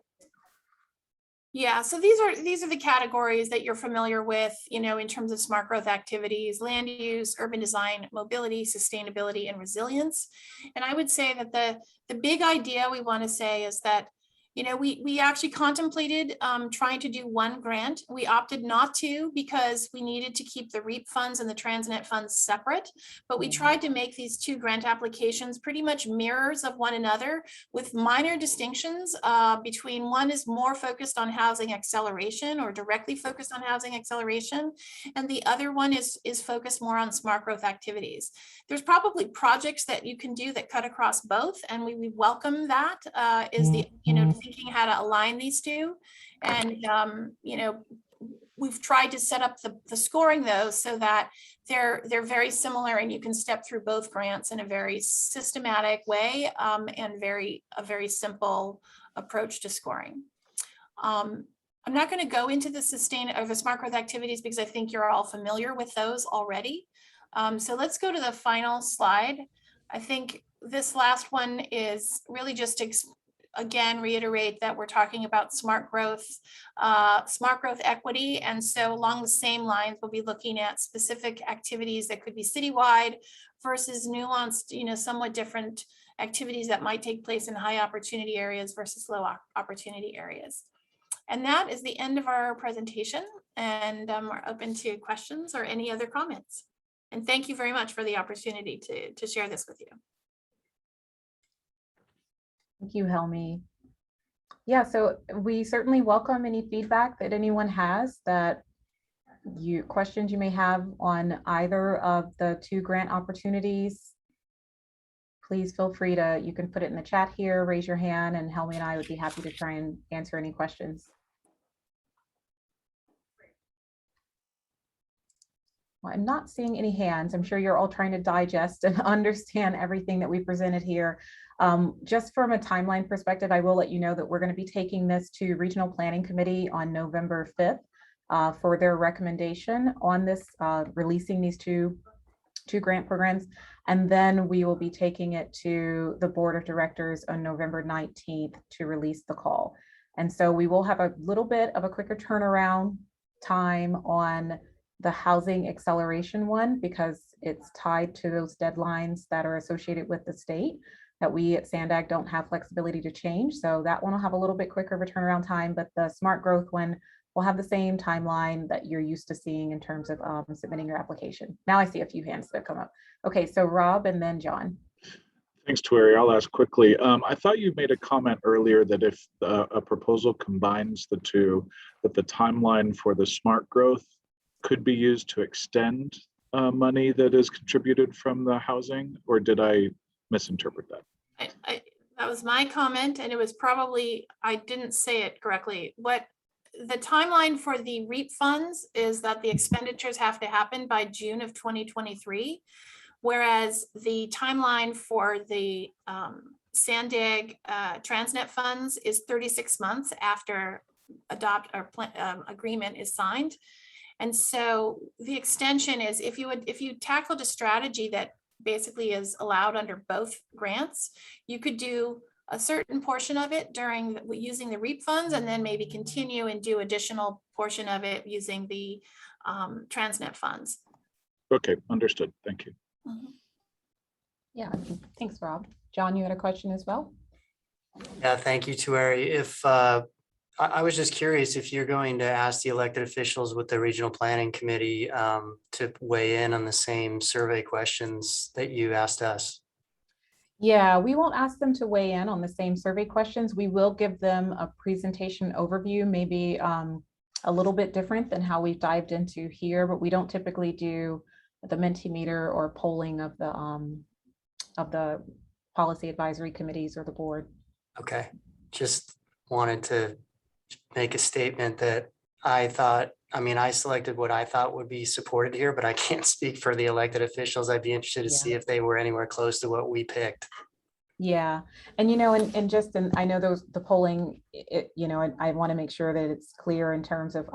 Yeah, so these are the categories that you're familiar with, you know, in terms of smart growth activities: land use, urban design, mobility, sustainability, and resilience. And I would say that the big idea we want to say is that, you know, we actually contemplated trying to do one grant. We opted not to because we needed to keep the REAP funds and the Transnet funds separate. But we tried to make these two grant applications pretty much mirrors of one another, with minor distinctions between one is more focused on housing acceleration or directly focused on housing acceleration, and the other one is focused more on smart growth activities. There's probably projects that you can do that cut across both, and we welcome that. Is the, you know, thinking how to align these two. And, you know, we've tried to set up the scoring though, so that they're very similar and you can step through both grants in a very systematic way and a very simple approach to scoring. I'm not going to go into the smart growth activities because I think you're all familiar with those already. So let's go to the final slide. I think this last one is really just to again reiterate that we're talking about smart growth equity. And so along the same lines, we'll be looking at specific activities that could be citywide versus nuanced, you know, somewhat different activities that might take place in high opportunity areas versus low opportunity areas. And that is the end of our presentation. And we're open to questions or any other comments. And thank you very much for the opportunity to share this with you. Thank you, Helmi. Yeah, so we certainly welcome any feedback that anyone has, that questions you may have on either of the 2 grant opportunities. Please feel free to, you can put it in the chat here, raise your hand, and Helmi and I would be happy to try and answer any questions. Well, I'm not seeing any hands. I'm sure you're all trying to digest and understand everything that we presented here. Just from a timeline perspective, I will let you know that we're going to be taking this to Regional Planning Committee on November 5th for their recommendation on this, releasing these two grant programs. And then we will be taking it to the Board of Directors on November 19th to release the call. And so we will have a little bit of a quicker turnaround time on the housing acceleration one, because it's tied to those deadlines that are associated with the state that we at SANDAG don't have flexibility to change. So that one will have a little bit quicker of a turnaround time, but the smart growth one will have the same timeline that you're used to seeing in terms of submitting your application. Now I see a few hands that have come up. Okay, so Rob and then John. Thanks, Tueri. I'll ask quickly. I thought you made a comment earlier that if a proposal combines the two, that the timeline for the smart growth could be used to extend money that is contributed from the housing, or did I misinterpret that? That was my comment, and it was probably, I didn't say it correctly. What the timeline for the REAP funds is that the expenditures have to happen by June of 2023, whereas the timeline for the SANDAG Transnet funds is 36 months after agreement is signed. And so the extension is, if you tackled a strategy that basically is allowed under both grants, you could do a certain portion of it during using the REAP funds, and then maybe continue and do additional portion of it using the Transnet funds. Okay, understood. Thank you. Mm-hmm. Yeah, thanks, Rob. John, you had a question as well? Yeah, thank you, Tueri. If I was just curious if you're going to ask the elected officials with the Regional Planning Committee to weigh in on the same survey questions that you asked us. Yeah, we won't ask them to weigh in on the same survey questions. We will give them a presentation overview, maybe a little bit different than how we've dived into here, but we don't typically do the Mentimeter or polling of the policy advisory committees or the board. Okay, just wanted to make a statement that I thought, I mean, I selected what I thought would be supported here, but I can't speak for the elected officials. I'd be interested to see if they were anywhere close to what we picked. Yeah, and you know, and just, and I know the polling, you know, and I want to make sure that it's clear in terms of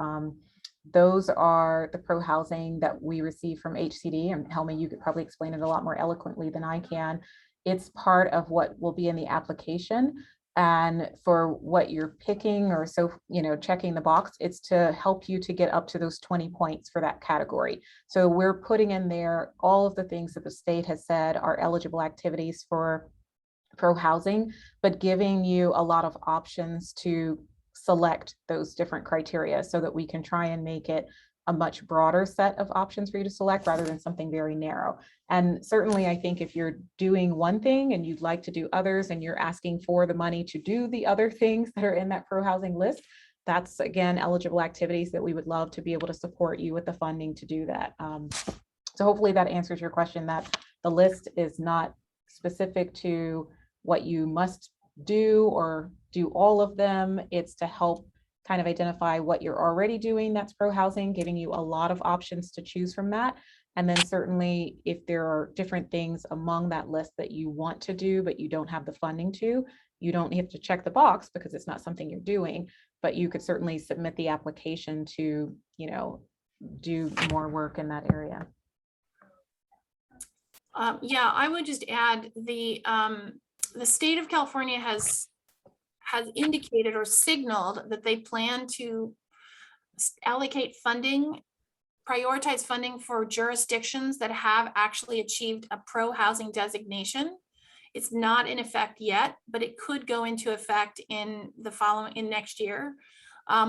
those are the pro housing that we receive from HCD, and Helmi, you could probably explain it a lot more eloquently than I can. It's part of what will be in the application. And for what you're picking, or so, you know, checking the box, it's to help you to get up to those 20 points for that category. So we're putting in there all of the things that the state has said are eligible activities for pro housing, but giving you a lot of options to select those different criteria so that we can try and make it a much broader set of options for you to select rather than something very narrow. And certainly, I think if you're doing one thing and you'd like to do others, and you're asking for the money to do the other things that are in that pro housing list, that's again eligible activities that we would love to be able to support you with the funding to do that. So hopefully that answers your question, that the list is not specific to what you must do or do all of them. It's to help kind of identify what you're already doing that's pro housing, giving you a lot of options to choose from that. And then certainly if there are different things among that list that you want to do, but you don't have the funding to, you don't have to check the box because it's not something you're doing, but you could certainly submit the application to, you know, do more work in that area. Yeah, I would just add the state of California has indicated or signaled that they plan to allocate funding, prioritize funding for jurisdictions that have actually achieved a pro housing designation. It's not in effect yet, but it could go into effect in next year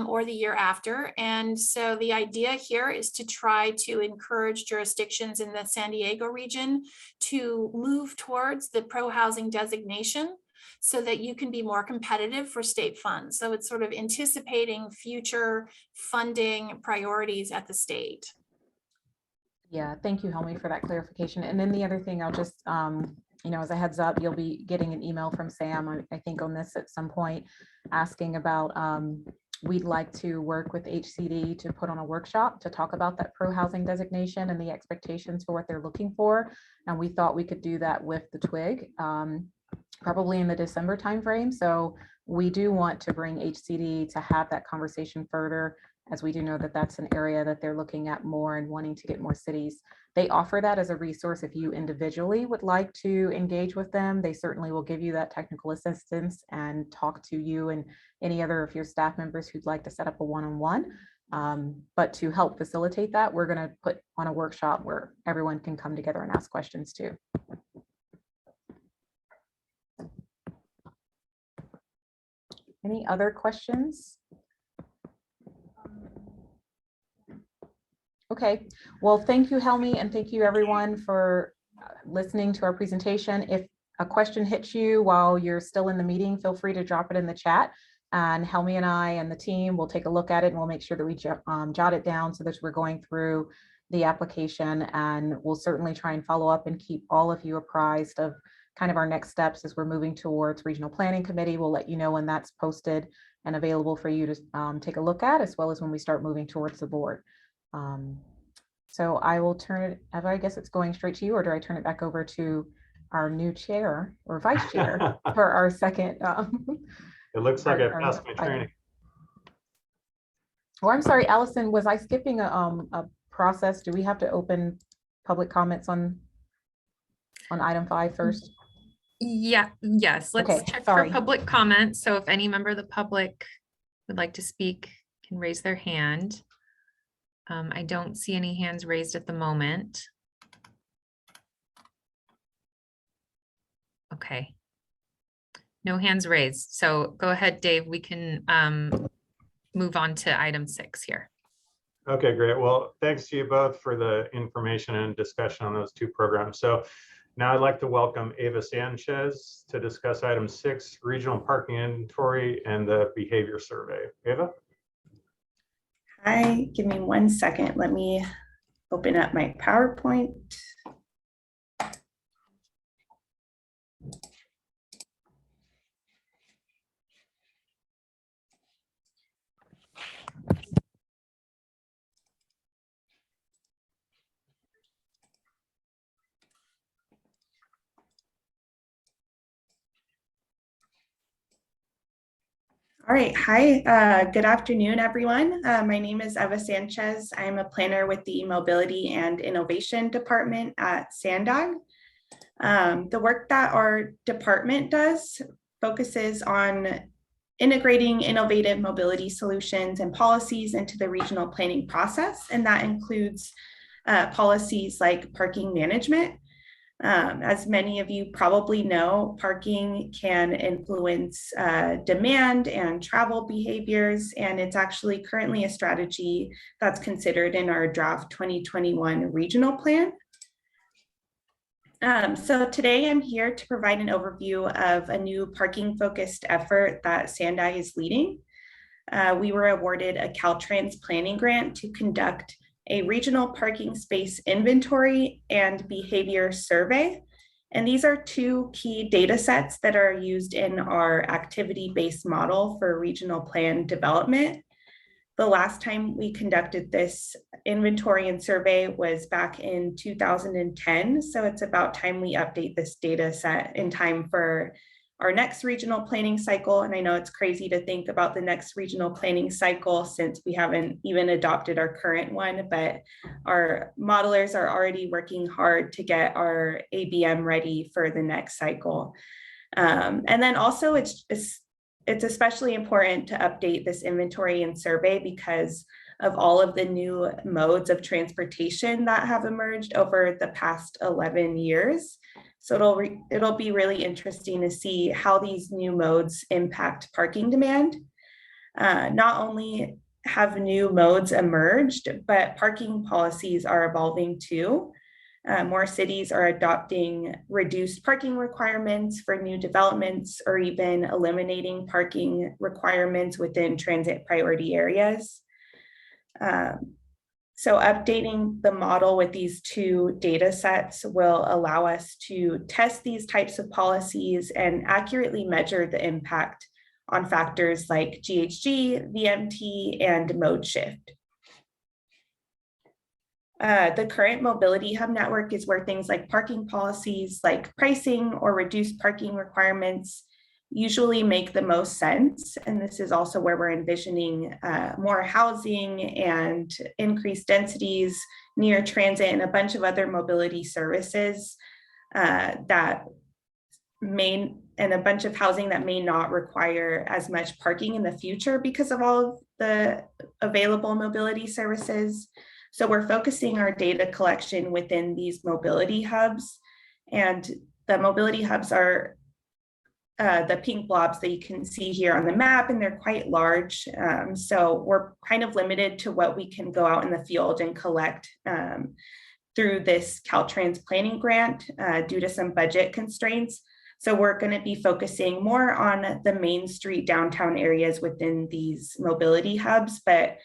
or the year after. And so the idea here is to try to encourage jurisdictions in the San Diego region to move towards the pro housing designation. so that you can be more competitive for state funds. So it's sort of anticipating future funding priorities at the state. Yeah, thank you, Helmi, for that clarification. And then the other thing, I'll just, as a heads up, you'll be getting an email from Sam, I think on this at some point, asking about, we'd like to work with HCD to put on a workshop to talk about that pro-housing designation and the expectations for what they're looking for. And we thought we could do that with the TWIG, probably in the December timeframe. So we do want to bring HCD to have that conversation further, as we do know that that's an area that they're looking at more and wanting to get more cities. They offer that as a resource if you individually would like to engage with them. They certainly will give you that technical assistance and talk to you and any other of your staff members who'd like to set up a one-on-one. But to help facilitate that, we're going to put on a workshop where everyone can come together and ask questions too. Any other questions? Okay, well, thank you, Helmi, and thank you everyone for listening to our presentation. If a question hits you while you're still in the meeting, feel free to drop it in the chat, and Helmi and I and the team will take a look at it, and we'll make sure that we jot it down so that we're going through the application, and we'll certainly try and follow up and keep all of you apprised of kind of our next steps as we're moving towards Regional Planning Committee. We'll let you know when that's posted and available for you to take a look at, as well as when we start moving towards the board. So I will turn it, Eva, I guess it's going straight to you, or do I turn it back over to our new chair or vice chair for our second? It looks like I passed my training. Oh, I'm sorry, Allison, was I skipping a process? Do we have to open public comments on item 5 first? Yes, let's Okay, check sorry. for public comment. So if any member of the public would like to speak, can raise their hand. I don't see any hands raised at the moment. Okay. No hands raised. So go ahead, Dave. We can move on to item 6 here. Okay, great. Well, thanks to you both for the information and discussion on those two programs. So now I'd like to welcome Eva Sanchez to discuss item 6, regional parking inventory and the behavior survey. Eva? Hi, give me 1 second. Let me open up my PowerPoint. All right, hi, good afternoon, everyone. My name is Eva Sanchez. I'm a planner with the Mobility and Innovation Department at SANDAG. The work that our department does focuses on integrating innovative mobility solutions and policies into the regional planning process, and that includes policies like parking management. As many of you probably know, parking can influence demand and travel behaviors, and it's actually currently a strategy that's considered in our draft 2021 regional plan. So today I'm here to provide an overview of a new parking focused effort that SANDAG is leading. We were awarded a Caltrans planning grant to conduct a regional parking space inventory and behavior survey. And these are two key data sets that are used in our activity-based model for regional plan development. The last time we conducted this inventory and survey was back in 2010. So it's about time we update this data set in time for our next regional planning cycle. And I know it's crazy to think about the next regional planning cycle since we haven't even adopted our current one, but our modelers are already working hard to get our ABM ready for the next cycle. And then also it's especially important to update this inventory and survey because of all of the new modes of transportation that have emerged over the past 11 years. So it'll be really interesting to see how these new modes impact parking demand. Not only have new modes emerged, but parking policies are evolving too. More cities are adopting reduced parking requirements for new developments or even eliminating parking requirements within transit priority areas. So updating the model with these two data sets will allow us to test these types of policies and accurately measure the impact on factors like GHG, VMT, and mode shift. The current mobility hub network is where things like parking policies, like pricing or reduced parking requirements, usually make the most sense. And this is also where we're envisioning more housing and increased densities near transit and a bunch of other mobility services and a bunch of housing that may not require as much parking in the future because of all of the available mobility services. So we're focusing our data collection within these mobility hubs, and the mobility hubs are the pink blobs that you can see here on the map, and they're quite large. So we're kind of limited to what we can go out in the field and collect through this Caltrans planning grant due to some budget constraints. So we're going to be focusing more on the Main Street downtown areas within these mobility hubs, but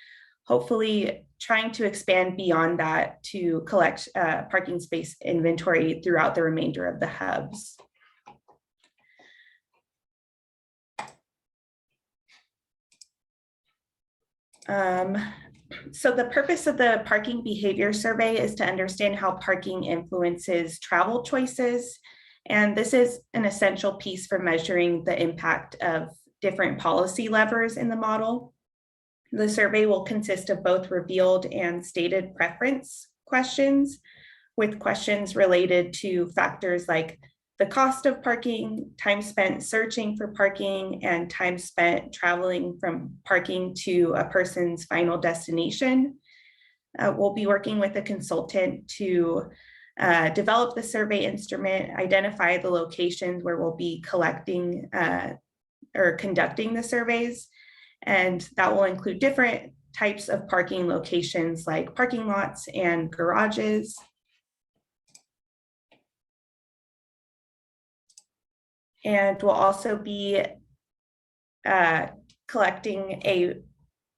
hopefully trying to expand beyond that to collect parking space inventory throughout the remainder of the hubs. So the purpose of the parking behavior survey is to understand how parking influences travel choices. And this is an essential piece for measuring the impact of different policy levers in the model. The survey will consist of both revealed and stated preference questions, with questions related to factors like the cost of parking, time spent searching for parking, and time spent traveling from parking to a person's final destination. We'll be working with a consultant to develop the survey instrument, identify the locations where we'll be collecting or conducting the surveys. And that will include different types of parking locations like parking lots and garages. And we'll also be collecting a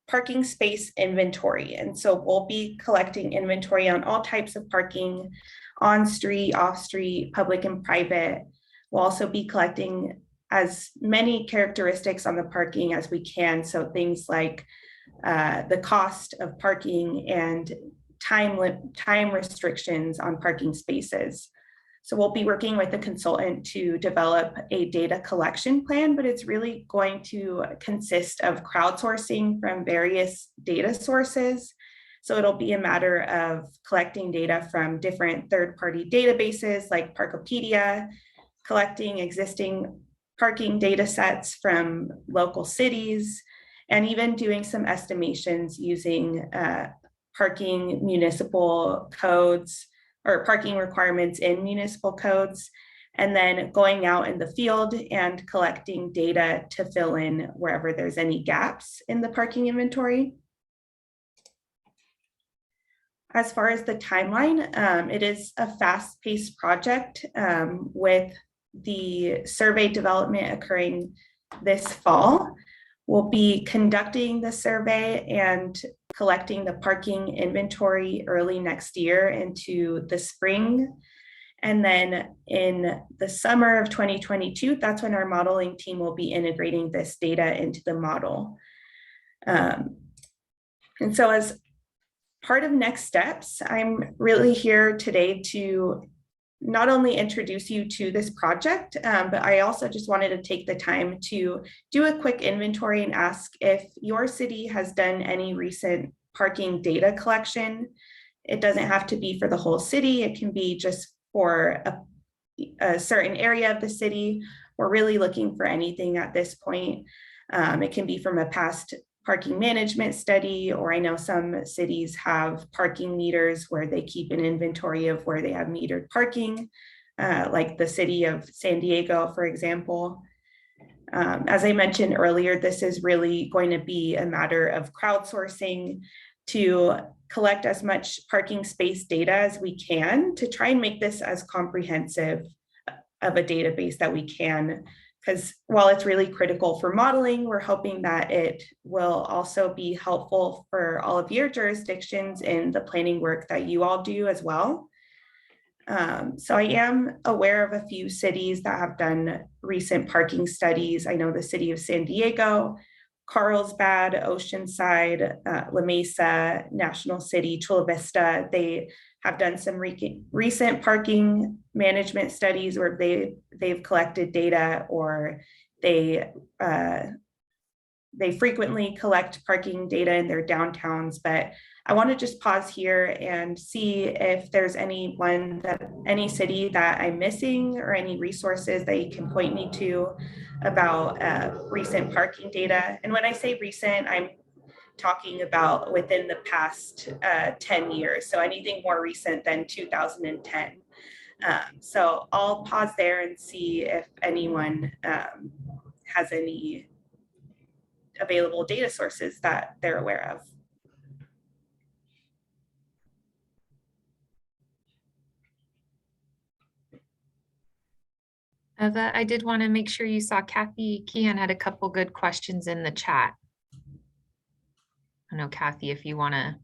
parking space inventory. And so we'll be collecting inventory on all types of parking, on street, off street, public and private. We'll also be collecting as many characteristics on the parking as we can. So things like the cost of parking and time restrictions on parking spaces. So we'll be working with a consultant to develop a data collection plan, but it's really going to consist of crowdsourcing from various data sources. So it'll be a matter of collecting data from different third-party databases like Parkopedia, collecting existing parking data sets from local cities, and even doing some estimations using parking municipal codes or parking requirements in municipal codes, and then going out in the field and collecting data to fill in wherever there's any gaps in the parking inventory. As far as the timeline, it is a fast-paced project with the survey development occurring this fall. We'll be conducting the survey and collecting the parking inventory early next year into the spring. And then in the summer of 2022, that's when our modeling team will be integrating this data into the model. And so as part of next steps, I'm really here today to not only introduce you to this project, but I also just wanted to take the time to do a quick inventory and ask if your city has done any recent parking data collection. It doesn't have to be for the whole city. It can be just for a certain area of the city. We're really looking for anything at this point. It can be from a past parking management study, or I know some cities have parking meters where they keep an inventory of where they have metered parking, like the city of San Diego, for example. As I mentioned earlier, this is really going to be a matter of crowdsourcing to collect as much parking space data as we can to try and make this as comprehensive of a database that we can. Because while it's really critical for modeling, we're hoping that it will also be helpful for all of your jurisdictions in the planning work that you all do as well. So I am aware of a few cities that have done recent parking studies. I know the city of San Diego, Carlsbad, Oceanside, La Mesa, National City, Chula Vista. They have done some recent parking management studies where they've collected data, or they frequently collect parking data in their downtowns. But I want to just pause here and see if there's any city that I'm missing, or any resources that you can point me to about recent parking data. And when I say recent, I'm talking about within the past 10 years. So anything more recent than 2010. So I'll pause there and see if anyone has any available data sources that they're aware of. Eva, I did want to make sure you saw Kathy Keehan had a couple good questions in the chat. I know, Kathy, if you want to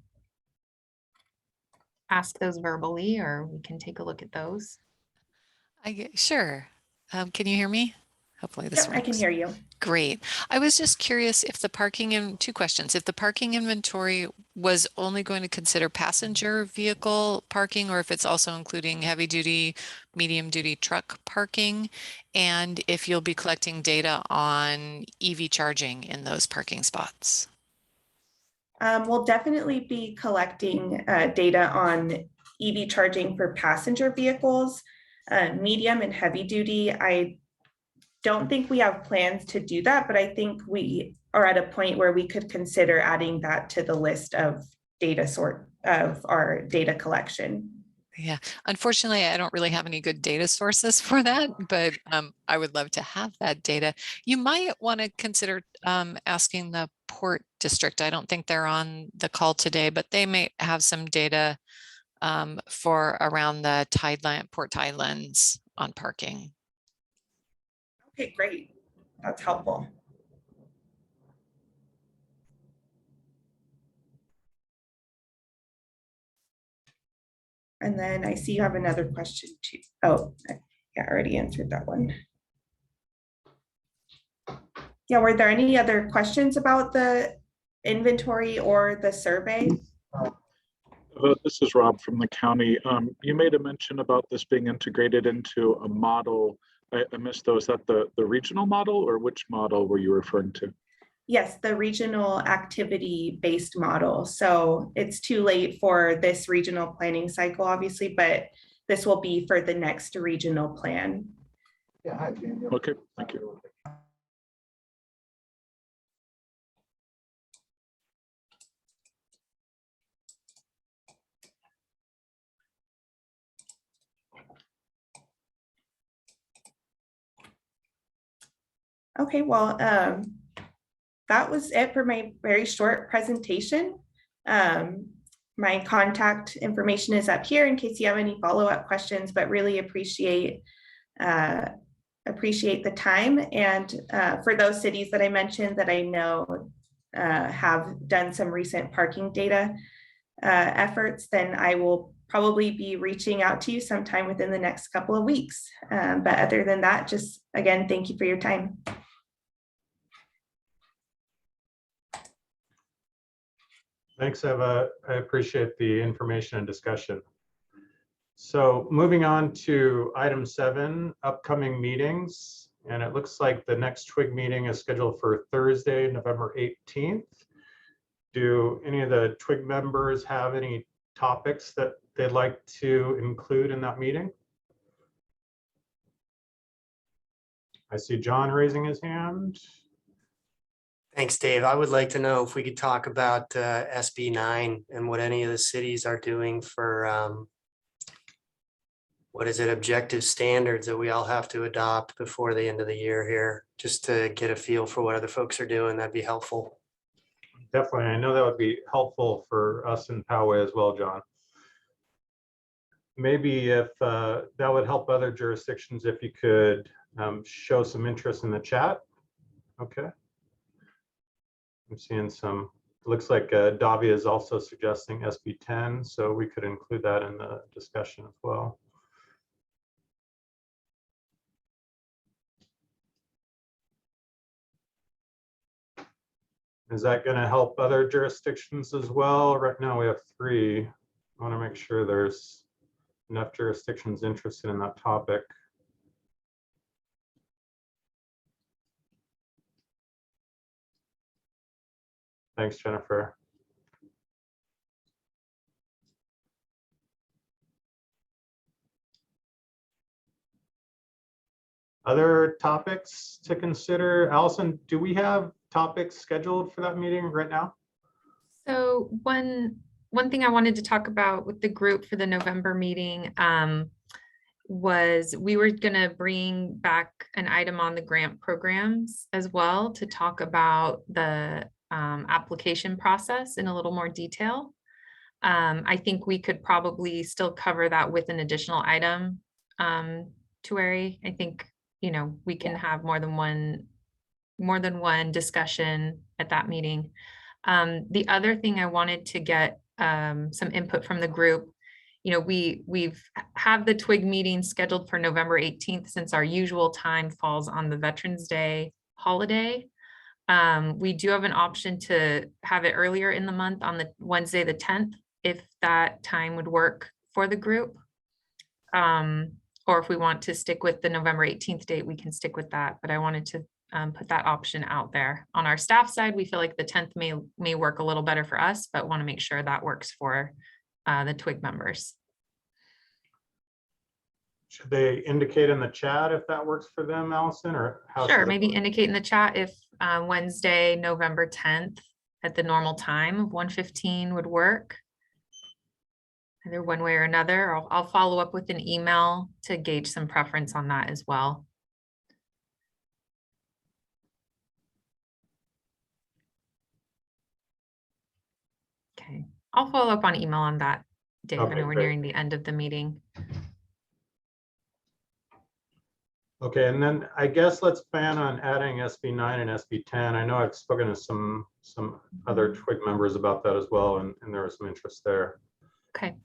ask those verbally, or we can take a look at those. Sure. Can you hear me? Hopefully this works. I can hear you. Great. I was just curious if the two questions, if the parking inventory was only going to consider passenger vehicle parking, or if it's also including heavy duty, medium duty truck parking, and if you'll be collecting data on EV charging in those parking spots. We'll definitely be collecting data on EV charging for passenger vehicles, medium and heavy duty. I don't think we have plans to do that, but I think we are at a point where we could consider adding that to the list of our data collection. Yeah, unfortunately, I don't really have any good data sources for that, but I would love to have that data. You might want to consider asking the Port District. I don't think they're on the call today, but they may have some data for around the Port Tidelands on parking. Okay, great. That's helpful. And then I see you have another question too. Oh, yeah, I already answered that one. Yeah, were there any other questions about the inventory or the survey? This is Rob from the county. You made a mention about this being integrated into a model. I missed those. Is that the regional model, or which model were you referring to? Yes, the regional activity-based model. So it's too late for this regional planning cycle, obviously, but this will be for the next regional plan. Yeah. Okay, thank you. Okay, well, that was it for my very short presentation. My contact information is up here in case you have any follow-up questions, but really appreciate the time. And for those cities that I mentioned that I know have done some recent parking data efforts, then I will probably be reaching out to you sometime within the next couple of weeks. But other than that, just again, thank you for your time. Thanks, Eva. I appreciate the information and discussion. So moving on to item 7, upcoming meetings. And it looks like the next TWIG meeting is scheduled for Thursday, November 18th. Do any of the TWIG members have any topics that they'd like to include in that meeting? I see John raising his hand. Thanks, Dave. I would like to know if we could talk about SB 9 and what any of the cities are doing for what is it, objective standards that we all have to adopt before the end of the year here, just to get a feel for what other folks are doing. That'd be helpful. definitely. I know that would be helpful for us in Poway as well, John. Maybe if that would help other jurisdictions, if you could show some interest in the chat. Okay. I'm seeing some, it looks like Davia is also suggesting SB 10, so we could include that in the discussion as well. Is that going to help other jurisdictions as well? Right now we have 3. I want to make sure there's enough jurisdictions interested in that topic. Thanks, Jennifer. Other topics to consider? Allison, do we have topics scheduled for that meeting right now? So one thing I wanted to talk about with the group for the November meeting was we were going to bring back an item on the grant programs as well to talk about the application process in a little more detail. I think we could probably still cover that with an additional item, Tuari. I think, you know, we can have more than one discussion at that meeting. The other thing I wanted to get some input from the group, you know, we've have the TWIG meeting scheduled for November 18th since our usual time falls on the Veterans Day holiday. We do have an option to have it earlier in the month on the Wednesday, the 10th, if that time would work for the group. Or if we want to stick with the November 18th date, we can stick with that. But I wanted to put that option out there. On our staff side, we feel like the 10th may work a little better for us, but want to make sure that works for the TWIG members. Should they indicate in the chat if that works for them, Allison, or how? Sure, maybe indicate in the chat if Wednesday, November 10th at the normal time of 1:15 would work. Either one way or another. I'll follow up with an email to gauge some preference on that as well. Okay, I'll follow up on email on that, Dave. Okay, I know we're great. nearing the end of the meeting. Okay, and then I guess let's plan on adding SB 9 and SB 10. I know I've spoken to some other TWIG members about that as well, and there was some interest there. Okay.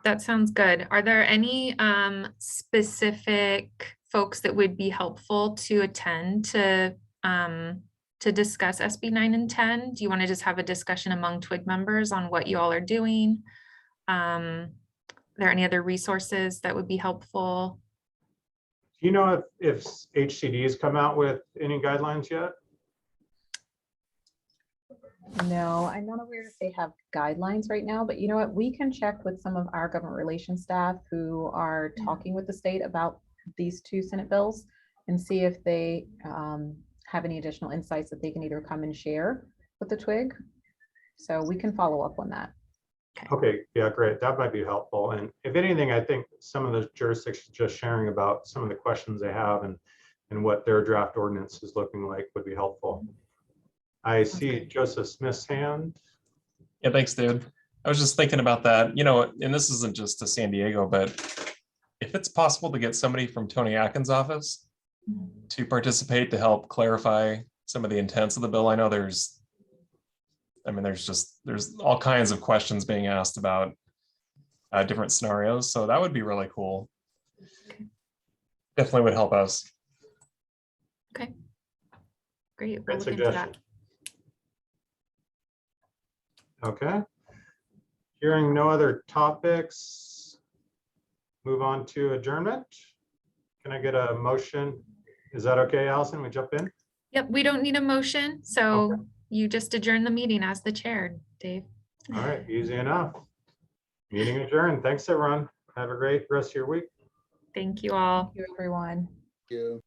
That sounds good. Are there any specific folks that would be helpful to attend to discuss SB 9 and 10? Do you want to just have a discussion among TWIG members on what you all are doing? Are there any other resources that would be helpful? Do you know if HCD's come out with any guidelines yet? No, I'm not aware if they have guidelines right now, but you know what? We can check with some of our government relations staff who are talking with the state about these 2 Senate bills and see if they have any additional insights that they can either come and share with the TWIG. So we can follow up on that. Okay, yeah, great. That might be helpful. And if anything, I think some of the jurisdictions just sharing about some of the questions they have and what their draft ordinance is looking like would be helpful. I see Joseph Smith's hand. Yeah, thanks, dude. I was just thinking about that, you know, and this isn't just to San Diego, but if it's possible to get somebody from Tony Atkins' office to participate to help clarify some of the intents of the bill. I know there's all kinds of questions being asked about different scenarios. So that would be really cool. Definitely would help us. Okay, great. We'll Great look into suggestion. that. Okay. Hearing no other topics, move on to adjournment. Can I get a motion? Is that okay, Allison? We jump in? Yep, we don't need a motion. So you just adjourn the meeting as the chair, Dave. All right, easy enough. Meeting adjourned. Thanks, everyone. Have a great rest of your week. Thank you all. Thank you, everyone. Thank you.